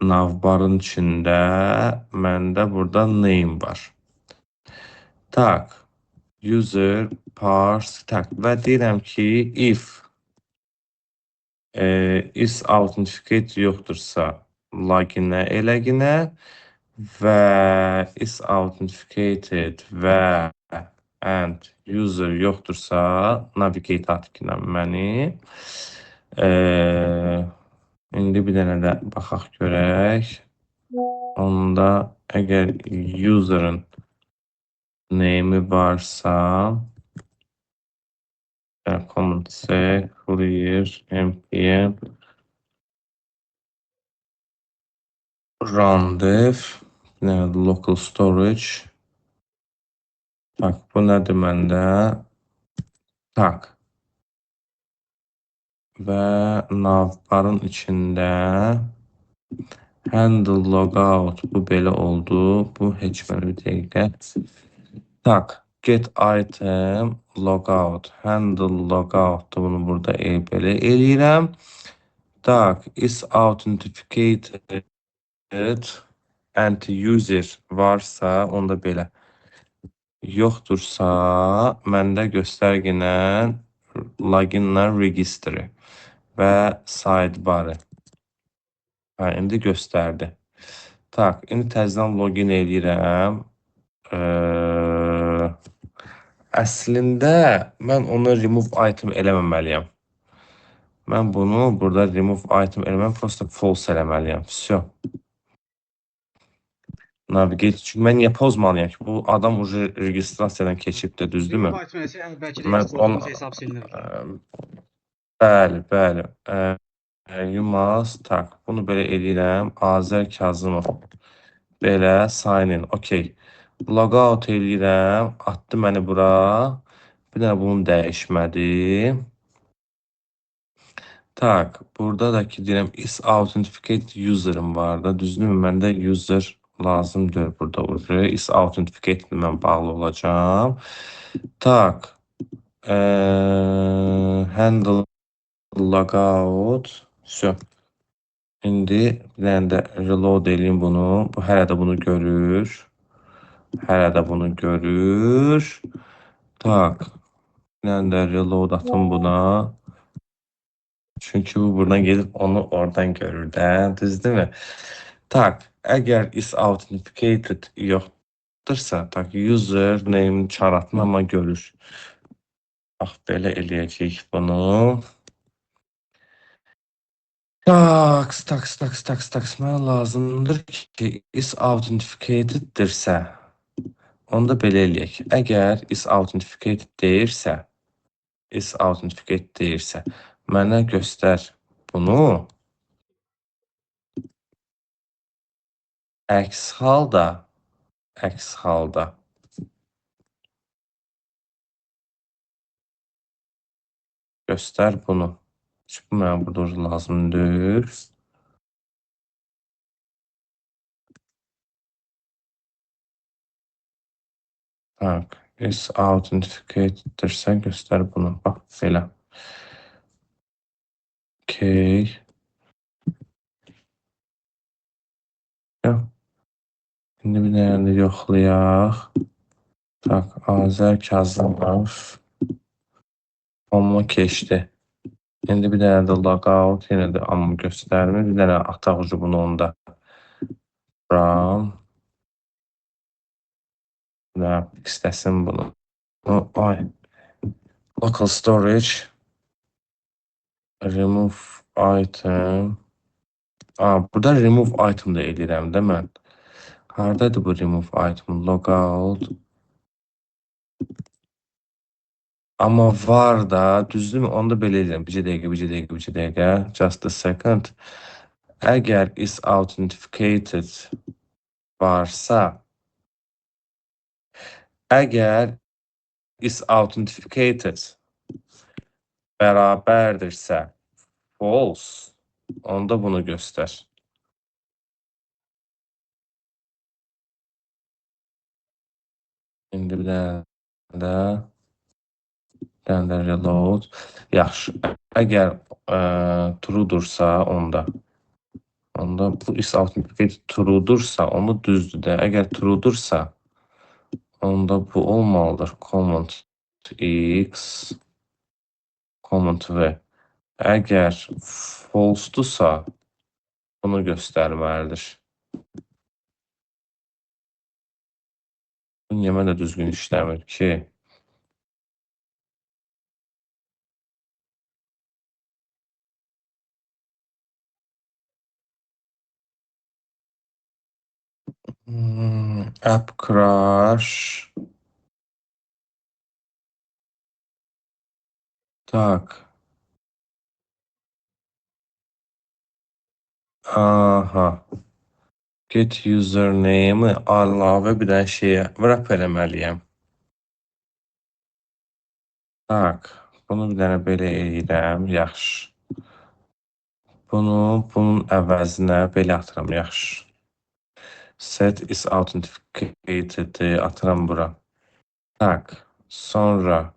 Navbarın içində məndə burada name var. Tak. User parse tak və deyirəm ki, if is authenticate yoxdursa loginə eləginə və is authenticated və and user yoxdursa navigate atkinə məni. İndi bir dənə də baxaq görək. Onda əgər user'ın name'i varsa comment C, clear, npm run dev, local storage. Tak, bu nədir məndə? Tak. Və navbarın içində handle logout bu belə oldu. Bu heç mənə bir dəqiqə. Tak, get item logout, handle logout bunu burada belə eləyirəm. Tak, is authenticated and user varsa onda belə. Yoxdursa məndə göstərginə loginlə registry və sidebar'ı. İndi göstərdi. Tak, indi təzədən login eləyirəm. Əslində mən onu remove item eləməməliyəm. Mən bunu burada remove item eləməm, prosta false eləməliyəm. Всё. Navigate. Çünki mən niyə pozmalıyam ki? Bu adam уже registrasiyadan keçibdir, düzdürmü? Remove item eləsə, bəlkə də exportlamış hesab silinir. Bəli. You must, tak, bunu belə eləyirəm. Azər Kazımov. Belə, sign in, okey. Logout eləyirəm, atdı məni bura. Bir dənə bunu dəyişmədi. Tak, burada da ki deyirəm, is authenticated user'ım var da, düzdürmü? Məndə user lazımdır burada uje. Is authenticated ilə bağlı olacağım. Tak. Handle logout. Все. İndi bir dənə də reload edeyim bunu. Bu hələ də bunu görür. Hələ də bunu görür. Tak. Bir dənə də reload atım buna. Çünki bu buradan gedib onu oradan görür də. Düzdürmü? Tak. Əgər is authenticated yoxdursa, tak user name çağıratma amma görür. Bax belə eləyəcəyik bunu. Taks. Mənə lazımdır ki, is authenticated-dirsə, onda belə eləyək. Əgər is authenticated deyirsə, mənə göstər bunu. Əks halda göstər bunu. Çünki bu mənə burada lazımdır. Tak, is authenticated-dirsə göstər bunu. Bax, belə. Okay. İndi bir dənə də yoxlayaq. Tak, Azər Kazımov. Amma keçdi. İndi bir dənə də logout, yenə də amma göstərmir. Bir dənə ataq ucu bunu onda. From. Və istəsin bunu. Ay. Local storage. Remove item. Burada remove item da eləyirəm də mən. Haradadır bu remove item? Logout. Amma var da, düzdürmü? Onu da belə eləyirəm. Bir dəqiqə. Just a second. Əgər is authenticated varsa, əgər is authenticated bərabərdirsə false, onda bunu göstər. İndi bir dənə də reload. Yaxşı. Əgər true'dursa onda bu is authenticated true'dursa, onda düzdür də. Əgər true'dursa, onda bu olmalıdır. Command X, Command V. Əgər false-dursa, bunu göstərməlidir. Niyə mənə düzgün işləmir ki? App crash. Tak. Aha. Get username-i əlavə bir dənə şeyə wrap eləməliyəm. Tak. Bunu bir dənə belə eləyirəm. Yaxşı. Bunun əvəzinə belə atıram. Yaxşı. Set is authenticated atıram bura. Tak. Sonra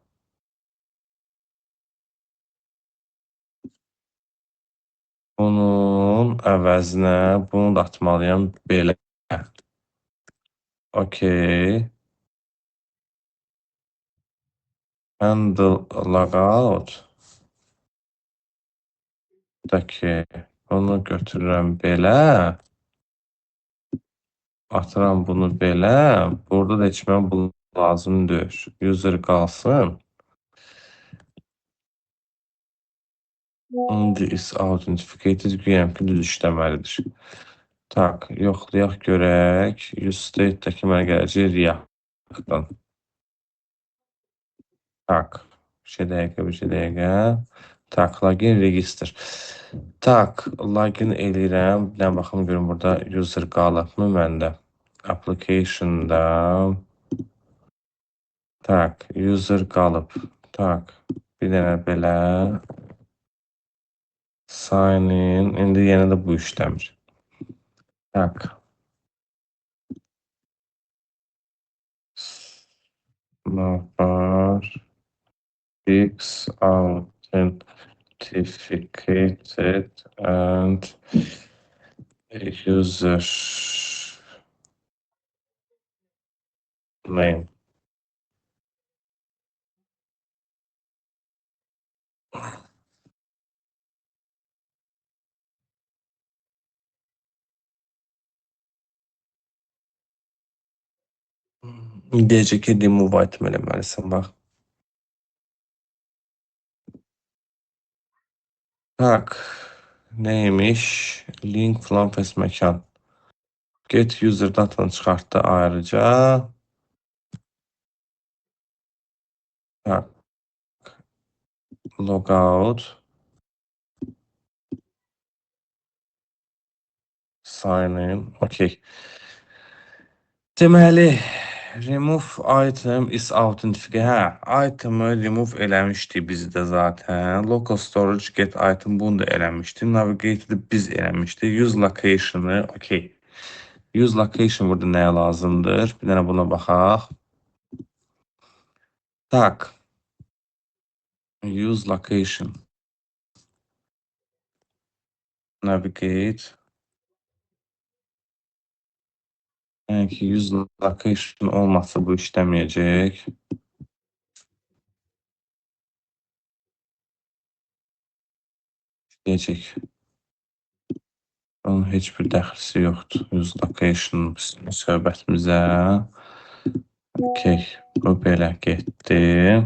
bunun əvəzinə bunu da atmalıyam belə. Okay. Handle logout. Daki bunu götürürəm belə. Atıram bunu belə. Burada da heç mən bu lazımdır. User qalsın. İndi is authenticated güyəm ki, düz işləməlidir. Tak, yoxlayaq görək. Use state-dəki mənə gələcək React-dan. Tak, bir dəqiqə. Tak, login register. Tak, login eləyirəm. Bir dənə baxım görüm burada user qalıbmı məndə. Application-da. Tak, user qalıb. Tak, bir dənə belə. Sign in. İndi yenə də bu işləmir. Tak. Navbar X authenticated and user name. Deyəcək ki, remove item eləməlisən, bax. Tak, neymiş? Link falan fes məkan. Get user datanı çıxartdı ayrıca. Tak, logout. Sign in. Okay. Deməli, remove item is authenticated. Hə, item'ı remove eləmişdik biz də zaten. Local storage get item bunu da eləmişdik. Navigate'ı biz eləmişdik. Use location'ı, okay. Use location burada nəyə lazımdır? Bir dənə buna baxaq. Tak. Use location. Navigate. Yəni ki, use location olmasa bu işləməyəcək. Deyəcək. Onun heç bir dəxlisi yoxdur. Use location söhbətimizə. Okay, bu belə getdi.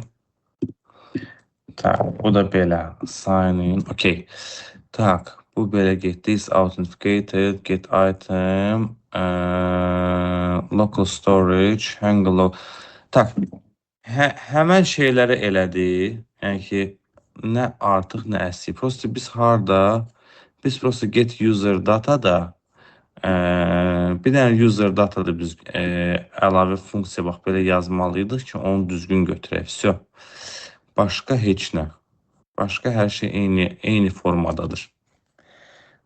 Tak, bu da belə. Sign in. Okay. Tak, bu belə getdi. Is authenticated. Get item. Local storage. Hang log. Tak, həmən şeyləri elədi. Yəni ki, nə artıq, nə əksik. Prosta biz harda? Biz prosta get user data da bir dənə user data da biz əlavə funksiya bax belə yazmalıydıq ki, onu düzgün götürək. Всё. Başqa heç nə. Başqa hər şey eyni formadadır.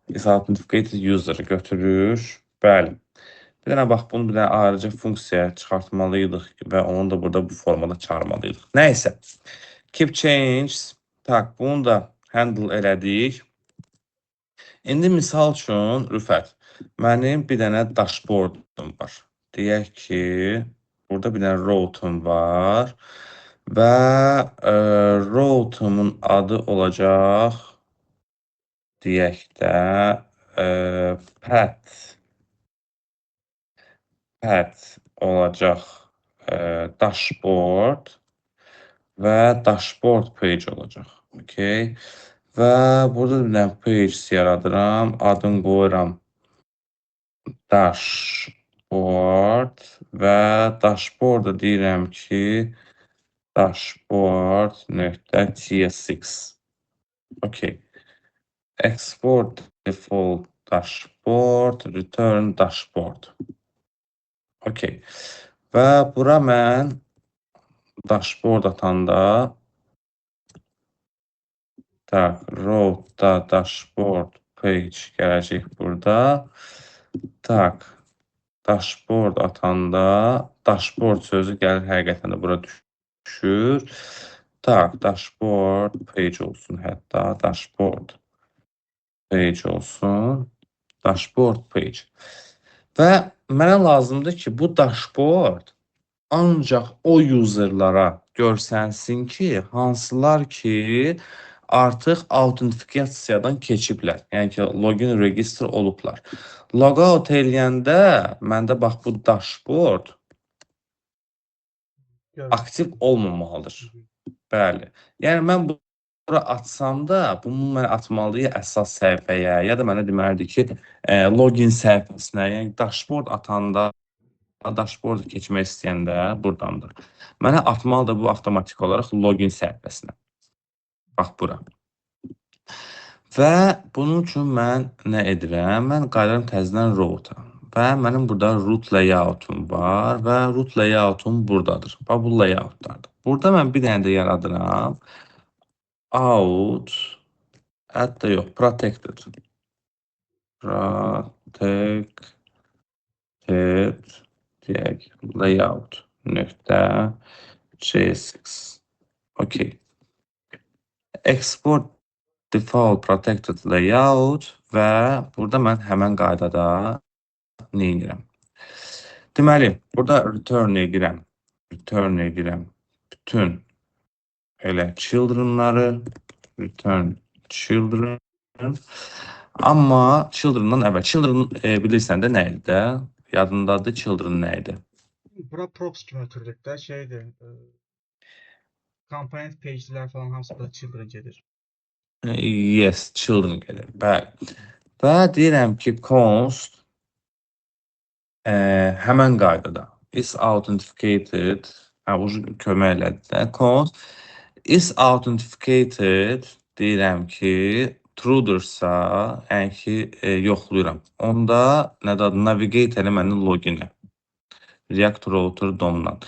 Is authenticated user götürür. Bəli. Bir dənə bax bunu bir dənə ayrıca funksiya çıxartmalıydıq və onu da burada bu formada çağırmalıydıq. Nəysə. Keep changes. Tak, bunu da handle elədik. İndi misal üçün, Rüfət, mənim bir dənə dashboardum var. Deyək ki, burada bir dənə routum var və routumun adı olacaq, deyək də, path olacaq dashboard və dashboard page olacaq. Okay. Və burada bir dənə page yaradıram, adını qoyuram dashboard və dashboardda deyirəm ki, dashboard.tsx. Okay. Export default dashboard, return dashboard. Okay. Və bura mən dashboard atanda tak, row-da dashboard page gələcək burada. Tak, dashboard atanda dashboard sözü gəlir həqiqətən də bura düşür. Tak, dashboard page olsun hətta, dashboard page olsun. Dashboard page. Və mənə lazımdır ki, bu dashboard ancaq o userlara görsənsin ki, hansılar ki, artıq autentifikasiyadan keçiblər. Yəni ki, login register olublar. Logout eləyəndə məndə bax bu dashboard aktiv olmamalıdır. Bəli. Yəni mən bura açsam da, bunu mən atmalıyım əsas səhifəyə ya da mənə deməlidir ki, login səhifəsinə, yəni dashboard atanda, dashboard keçmək istəyəndə buradandır. Mənə atmalıdır bu avtomatik olaraq login səhifəsinə. Bax bura. Və bunun üçün mən nə edirəm? Mən qayıdıram təzədən root-a. Və mənim burada root layout-um var və root layout-um buradadır. Bax bu layout-lardır. Burada mən bir dənə də yaradıram. Out, hətta yox, protected. Protected deyək, layout nöqtə JSX. Okay. Export default protected layout və burada mən həmən qaydada nə edirəm? Deməli, burada return edirəm. Return edirəm. Bütün elə children'ları return children. Amma children'dan əvvəl. Children bilirsən də nə idi də? Yadındadır children nə idi? Bura props kimi ötürdük də şeydir. Component page'lər falan hamısı burada children gedir. Yes, children gedir. Bəli. Və deyirəm ki, const həmən qaydada is authenticated, kömək elədi də, const is authenticated deyirəm ki, true'dursa, yəni ki, yoxlayıram. Onda nədir adı? Navigate elə mənim logini. React router DOM-dan.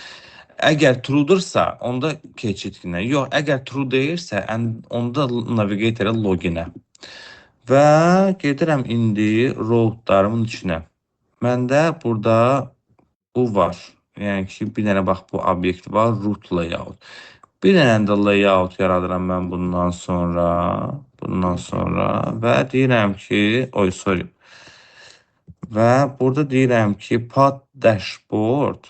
Əgər true'dursa, onda keçidinə. Yox, əgər true deyirsə, onda navigate elə loginə. Və gedirəm indi route'larımın içinə. Məndə burada bu var. Yəni ki, bir dənə bax bu obyekt var, root layout. Bir dənə də layout yaradıram mən bundan sonra və deyirəm ki, və burada deyirəm ki, path dashboard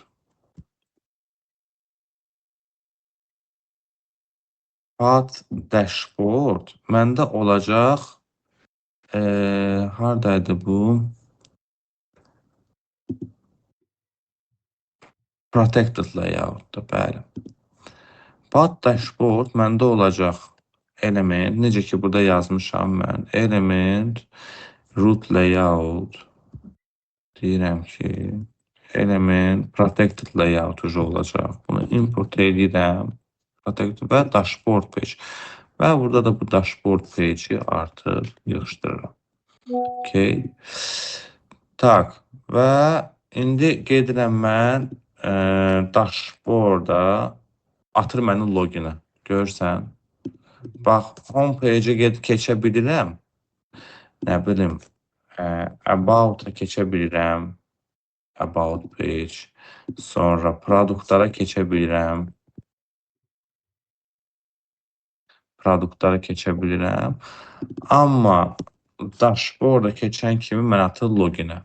məndə olacaq, haradaydı bu? Protected layout'da, bəli. Path dashboard məndə olacaq element, necə ki burada yazmışam mən, element root layout deyirəm ki, element protected layout olacaq. Bunu import edirəm. Protected və dashboard page. Və burada da bu dashboard page'i artıq yığışdırıram. Okay. Tak. Və indi gedirəm mən dashboard'a atır mənim loginə. Görürsən? Bax, home page'e keçə bilirəm. Nə bilim, about-a keçə bilirəm. About page. Sonra produktlara keçə bilirəm. Amma dashboard'a keçən kimi mən atır loginə.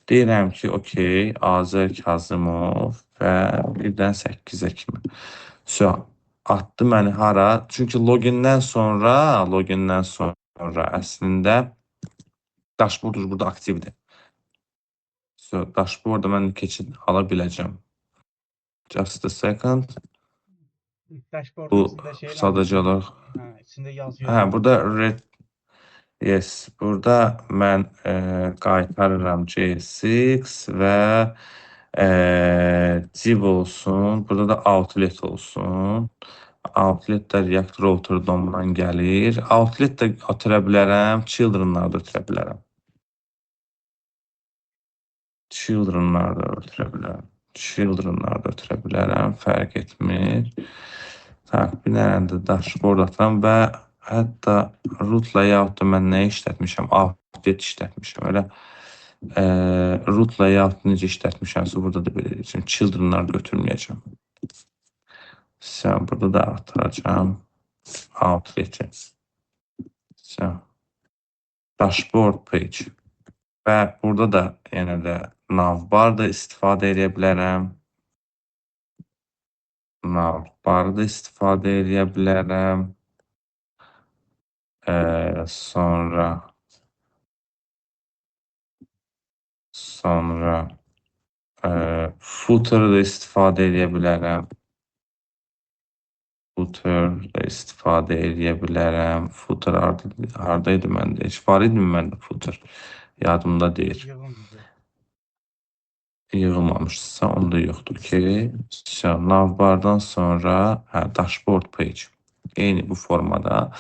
Deyirəm ki, okey, Azər Kazımov və birdən 8-ə kimi. Atdı məni hara? Çünki logindən sonra əslində dashboard burada aktivdir. Dashboard'a mən keçid ala biləcəm. Just a second. Dashboard'un Bu sadəcə olaraq içində yazıyor. burada burada mən qaytarıram JSX və div olsun. Burada da outlet olsun. Outlet də React router DOM-dan gəlir. Outlet də ötürə bilərəm, children'lar da ötürə bilərəm. Children'lar da ötürə bilərəm, fərq etmir. Tak, bir dənə də dashboard atıram və hətta root layout-da mən nə işlətmişəm? Outlet işlətmişəm. Elə root layout necə işlətmişəmsə burada da belə edəcəm. Children'lar götürməyəcəm. Burada da atıracam outlet-i. Dashboard page. Və burada da yenə də navbar da istifadə edə bilərəm. Sonra footer da istifadə edə bilərəm. Footer haradaydı məndə? Heç var idi mi məndə footer? Yadımda deyil. Yığılmamışsa, onda yoxdur ki. Navbardan sonra dashboard page. Eyni bu formada.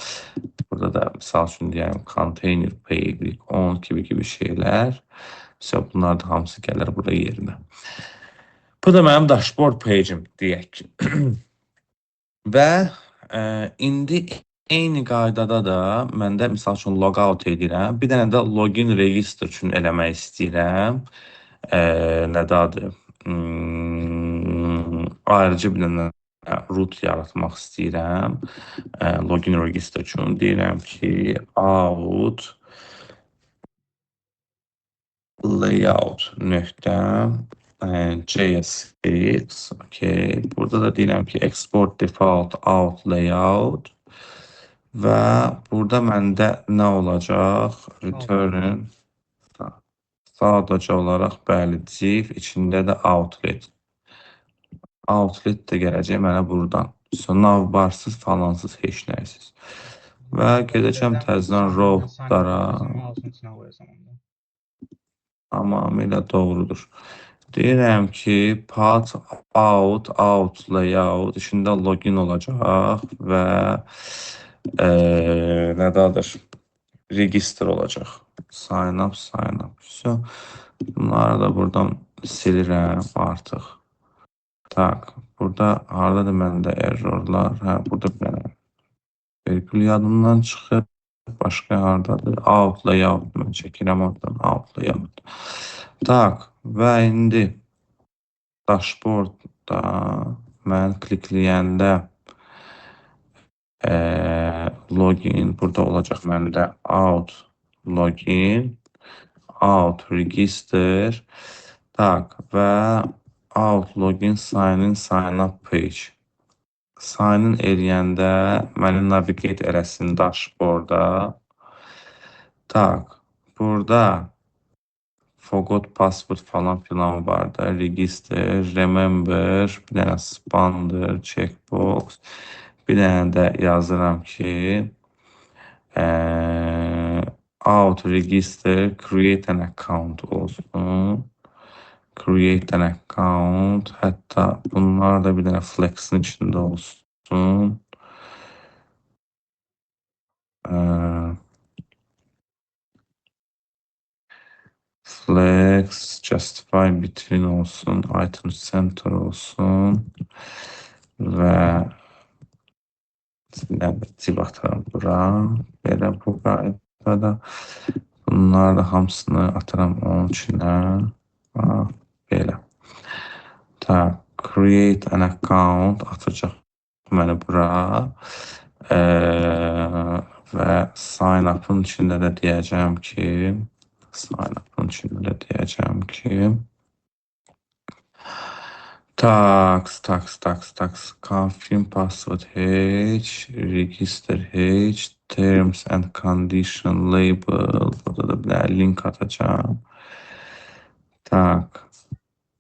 Burada da misal üçün deyəm container page, on gibi şeylər. Bunlar da hamısı gəlir burada yerinə. Bu da mənim dashboard page'im deyək. Və indi eyni qaydada da məndə misal üçün logout edirəm. Bir dənə də login register üçün eləmək istəyirəm. Nədir adı? Ayrıca bir dənə root yaratmaq istəyirəm. Login register üçün deyirəm ki, out layout nöqtə JSX. Okay. Burada da deyirəm ki, export default out layout və burada məndə nə olacaq? Return sadəcə olaraq bəli, div içində də outlet. Outlet də gələcək mənə buradan. Navbarsız falansız heç nəyəsiz. Və gedəcəm təzədən row-lara. Tamamilə doğrudur. Deyirəm ki, path out layout içində login olacaq və nədadır? Register olacaq. Sign up. So, bunları da buradan silirəm artıq. Tak, burada hardadır məndə errorlar? Burada bir dənə vergül yadımdan çıxır. Başqa hardadır? Out layout. Mən çəkirəm oradan out layout. Tak, və indi dashboardda mən klikləyəndə login burada olacaq məndə out login, out register, tak və out login sign up page. Sign in eləyəndə məni navigate eləsin dashboarda. Tak, burada forgot password falan filan var da, register, remember, bir dənə spanner, checkbox, bir dənə də yazıram ki, out register, create an account olsun. Create an account. Hətta bunlar da bir dənə flex'in içində olsun. Flex, justify between olsun, item center olsun və div atıram bura. Belə bu qaydada. Bunlar da hamısını atıram onun içinə. Belə. Tak, create an account atacaq məni bura. Və sign up'ın içində də deyəcəm ki, tax, confirm password H, register H, terms and condition label, burada da bir link atacağım. Tak,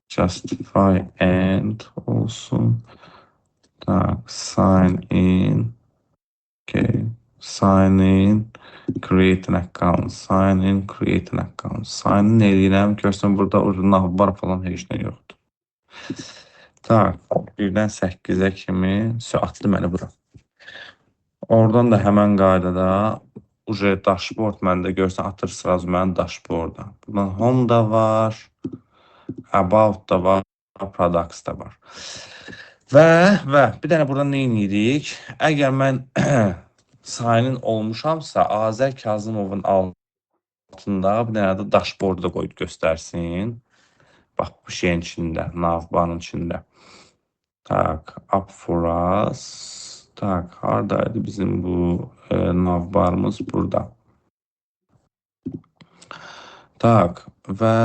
justify and olsun. Tak, sign in, okay, sign in, create an account, sign in, create an account. Sign in eləyirəm, görsən burada navbar falan heç nə yoxdur. Tak, 1-dən 8-ə kimi atdı məni bura. Oradan da həmən qaydada dashboard məndə görsən atır sıraz mənim dashboarda. Buradan home da var, about da var, products da var. Və bir dənə burada nə edirik? Əgər mən sign in olmuşamsa, Azər Kazımovun altında bir dənə də dashboardu da qoyub göstərsin. Bax, bu şeyin içində, navbarın içində. Tak, up for us. Tak, haradaydı bizim bu navbarımız? Burada. Tak, və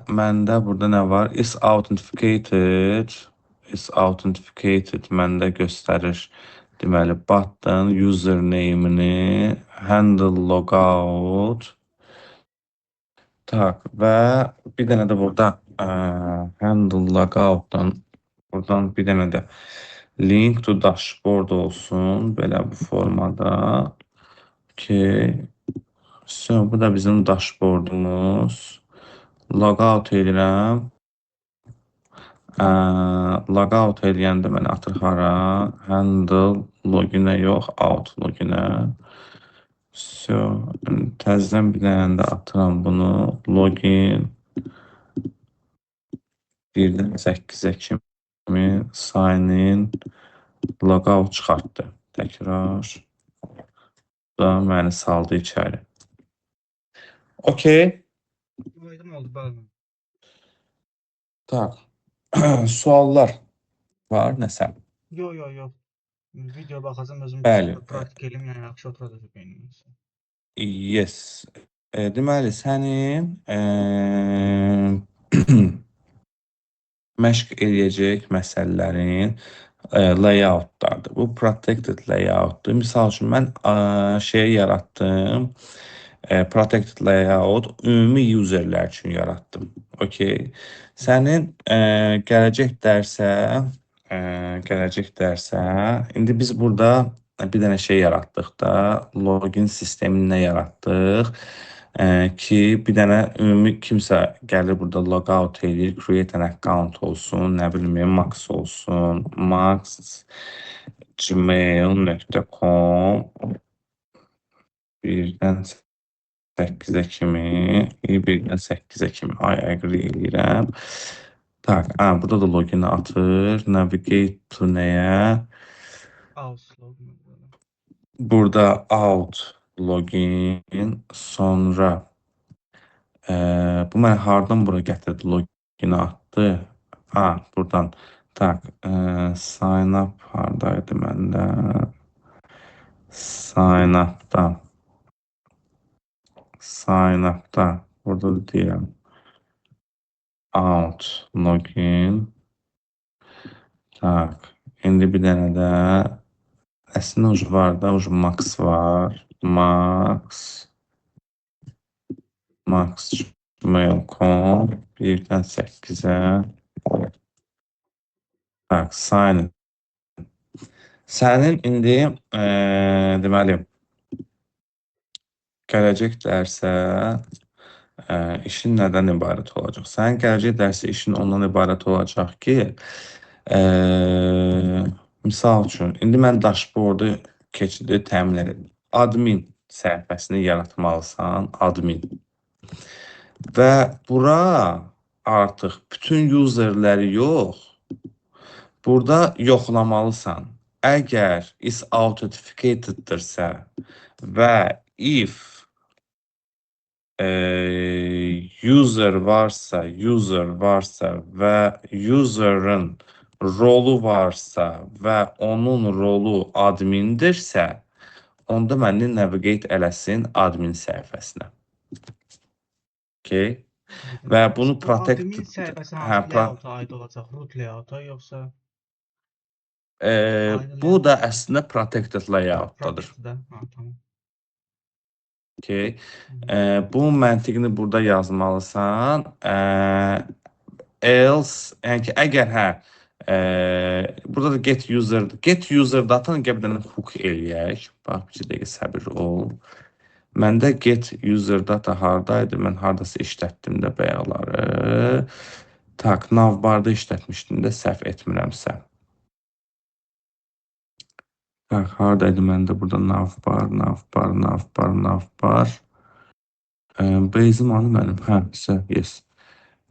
məndə burada nə var? Is authenticated məndə göstərir. Deməli, button, username-ini, handle logout. Tak, və bir dənə də burada handle logoutdan buradan bir dənə də link to dashboard olsun. Belə bu formada. Okay. So, bu da bizim dashboardumuz. Logout edirəm. Logout eləyəndə məni atır hara? Handle loginə yox, out loginə. So, təzədən bir dənə də atıram bunu. Login 1-dən 8-ə kimi sign in logout çıxartdı. Təkrar. Da məni saldı içəri. Okay. Aydın oldu, bəli. Tak. Suallar var nəsə? Yo, yo, yo. Video baxacam, özüm Bəli, praktik eləyim, yəni yaxşı oturacaq beynim. yes. Deməli, sənin məşq eləyəcək məsələlərin layoutlardır. Bu protected layoutdur. Misal üçün, mən şeyi yaratdım. Protected layout ümumi userlər üçün yaratdım. Okay. Sənin gələcək dərsə, indi biz burada bir dənə şey yaratdıq da, login sistemini nə yaratdıq? Ki bir dənə ümumi kimsə gəlir burada logout edir, create an account olsun, nə bilim max olsun, max gmail.com birdən 8-ə kimi, 1-dən 8-ə kimi I agree eləyirəm. Tak, burada da login atır. Navigate to nəyə? Outlook. Burada out login, sonra bu mənə hardan bura gətirdi login atdı? Buradan. Tak, sign up hardaydı məndə? Sign up'da. Burada da deyirəm. Out login. Tak, indi bir dənə də əslində ucu var da, ucu max var. Max gmail.com 1-dən 8-ə. Tak, sign. Sənin indi deməli gələcək dərsə işin nədən ibarət olacaq? Sənin gələcək dərsə işin ondan ibarət olacaq ki, misal üçün, indi mən dashboardu keçidi təmin edim. Admin səhifəsini yaratmalısan, admin. Və bura artıq bütün userləri yox, burada yoxlamalısan. Əgər is authenticated-dirsə və if user varsa və user'ın rolu varsa və onun rolu admindirsə, onda məni navigate eləsin admin səhifəsinə. Okay. Və bunu protect... Admin səhifəsi hansı layouta aid olacaq? Root layouta yoxsa? Bu da əslində protected layoutdadır. Tamam. Okay. Bu məntiqini burada yazmalısan. Else, yəni ki, əgər burada da get user data-nı bir dənə hook eləyək. Bax, bir dəqiqə səbir ol. Məndə get user data hardaydı? Mən hardasa işlətdim də bayaqları. Tak, navbarda işlətmişdim də səhv etmirəmsə. Tak, hardaydı məndə burada navbar. Base'im anı mənim. Yes.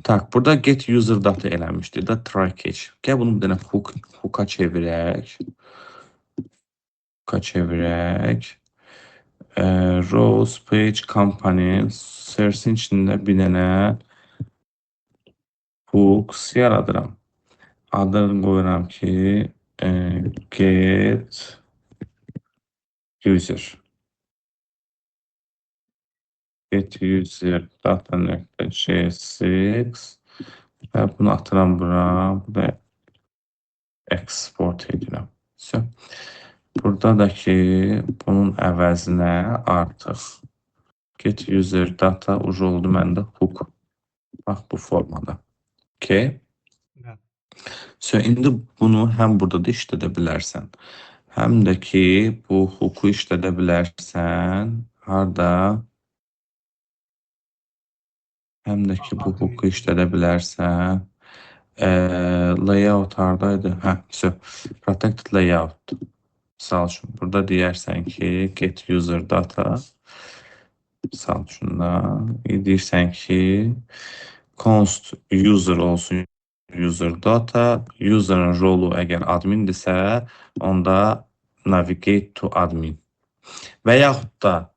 Tak, burada get user data eləmişdi də try catch. Gəl bunu bir dənə hook'a çevirək. Rows, page, company, search'in içində bir dənə hooks yaradıram. Adını qoyuram ki, get user. Get user data.js və bunu atıram bura və export edirəm. Burada da ki, bunun əvəzinə artıq get user data ucu oldu məndə hook. Bax, bu formada. Okay. İndi bunu həm burada da işlədə bilərsən. Həm də ki, bu hook'u işlədə bilərsən. Harada? Həm də ki, bu hook'u işlədə bilərsən. Layout hardaydı? Protected layout. Misal üçün, burada deyərsən ki, get user data. Misal üçün da, deyirsən ki, const user olsun user data. User'ın rolu əgər admindirsə, onda navigate to admin. Və yaxud da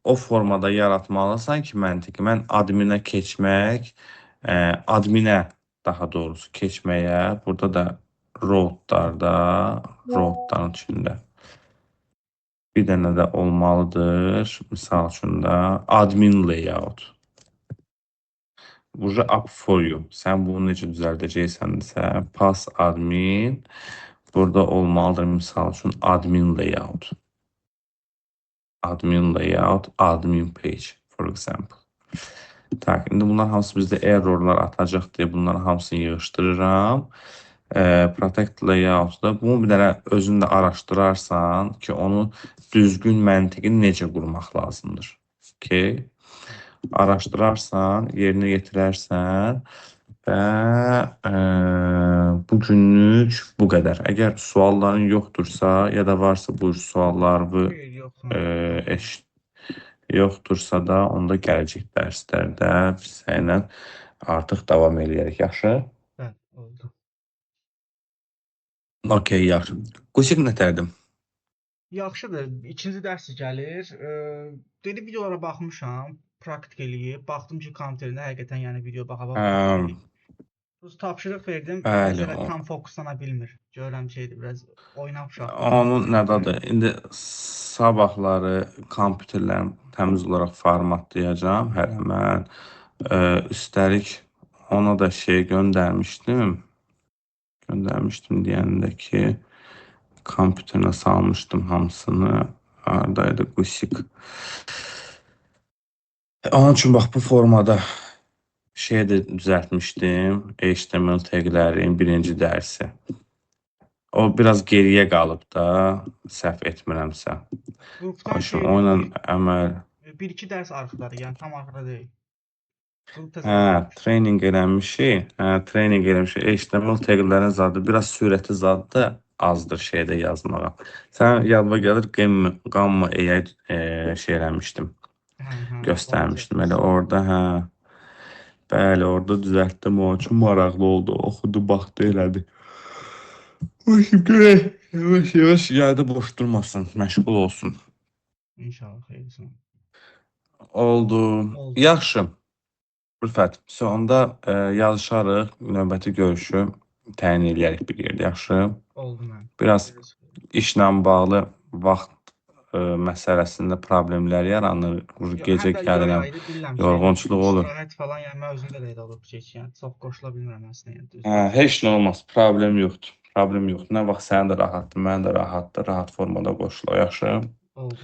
o formada yaratmalısan ki, məntiqi mən adminə keçmək, adminə daha doğrusu keçməyə, burada da roadların içində. Bir dənə də olmalıdır. Misal üçün də admin layout. Burada up for you. Sən bunu necə düzəldəcəksənsə, pass admin. Burada olmalıdır misal üçün admin layout. Admin layout, admin page, for example. Tak, indi bunlar hamısı bizdə errorlar atacaq deyə bunların hamısını yığışdırıram. Protect layout-da bunu bir dənə özün də araşdırarsan ki, onu düzgün məntiqi necə qurmaq lazımdır. Okay. Araşdırarsan, yerinə yetirərsən və bu günlük bu qədər. Əgər sualların yoxdursa ya da varsa bu sualları yoxdursa da onda gələcək dərslərdə biz sənlə artıq davam edərik. Yaxşı? Bəli, oldu. Okey, yaxşı. Qusik nətərdir? Yaxşıdır. İkinci dərs gəlir. Dedi videolara baxmışam, praktik eləyib. Baxdım ki, kompüterində həqiqətən yəni video baxa. Tapşırıq verdim, biraz elə tam fokuslana bilmir. Görürəm şeydir, biraz oynamışam. Onun nədadır? İndi sabahları kompüterlərini təmiz olaraq formatlayacağam. Hələ mən üstəlik ona da şey göndərmişdim. Deyəndə ki, kompüterinə salmışdım hamısını. Haradaydı Qusik. Onun üçün bax bu formada şey də düzəltmişdim. HTML taglərin birinci dərsi. O biraz geriyə qalıb da, səhv etmirəmsə. Qrupdan onunla əməl 1-2 dərs arxadır, yəni tam arxada deyil. Training eləmişik. HTML taglərin zadı biraz sürəti zadı azdır şeydə yazmağa. Sən yadıma gəlir Gamma AI şey eləmişdim. Göstərmişdim. Elə orada bəli, orada düzəltdim. O üçün maraqlı oldu. Oxudu, baxdı, elədi. Yavaş yayda boş durmasın, məşğul olsun. İnşallah xeyirsən. Oldu. Yaxşı. Rüfət, onda yazışarıq, növbəti görüşü təyin eləyərik bir yerdə. Yaxşı. Oldu mən. Biraz işlə bağlı vaxt məsələsində problemlər yaranır. Gecə gəlirəm, yorğunçuluq olur. İstirahət falan, yəni mən özümdə də elə olub yəni çox qoşula bilmirəm əslində. Heç nə olmaz, problem yoxdur. Problem yoxdur. Nə vaxt sənin də rahatdır, mənim də rahatdır. Rahat formada qoşulaq, yaxşı? Oldu. Oldu.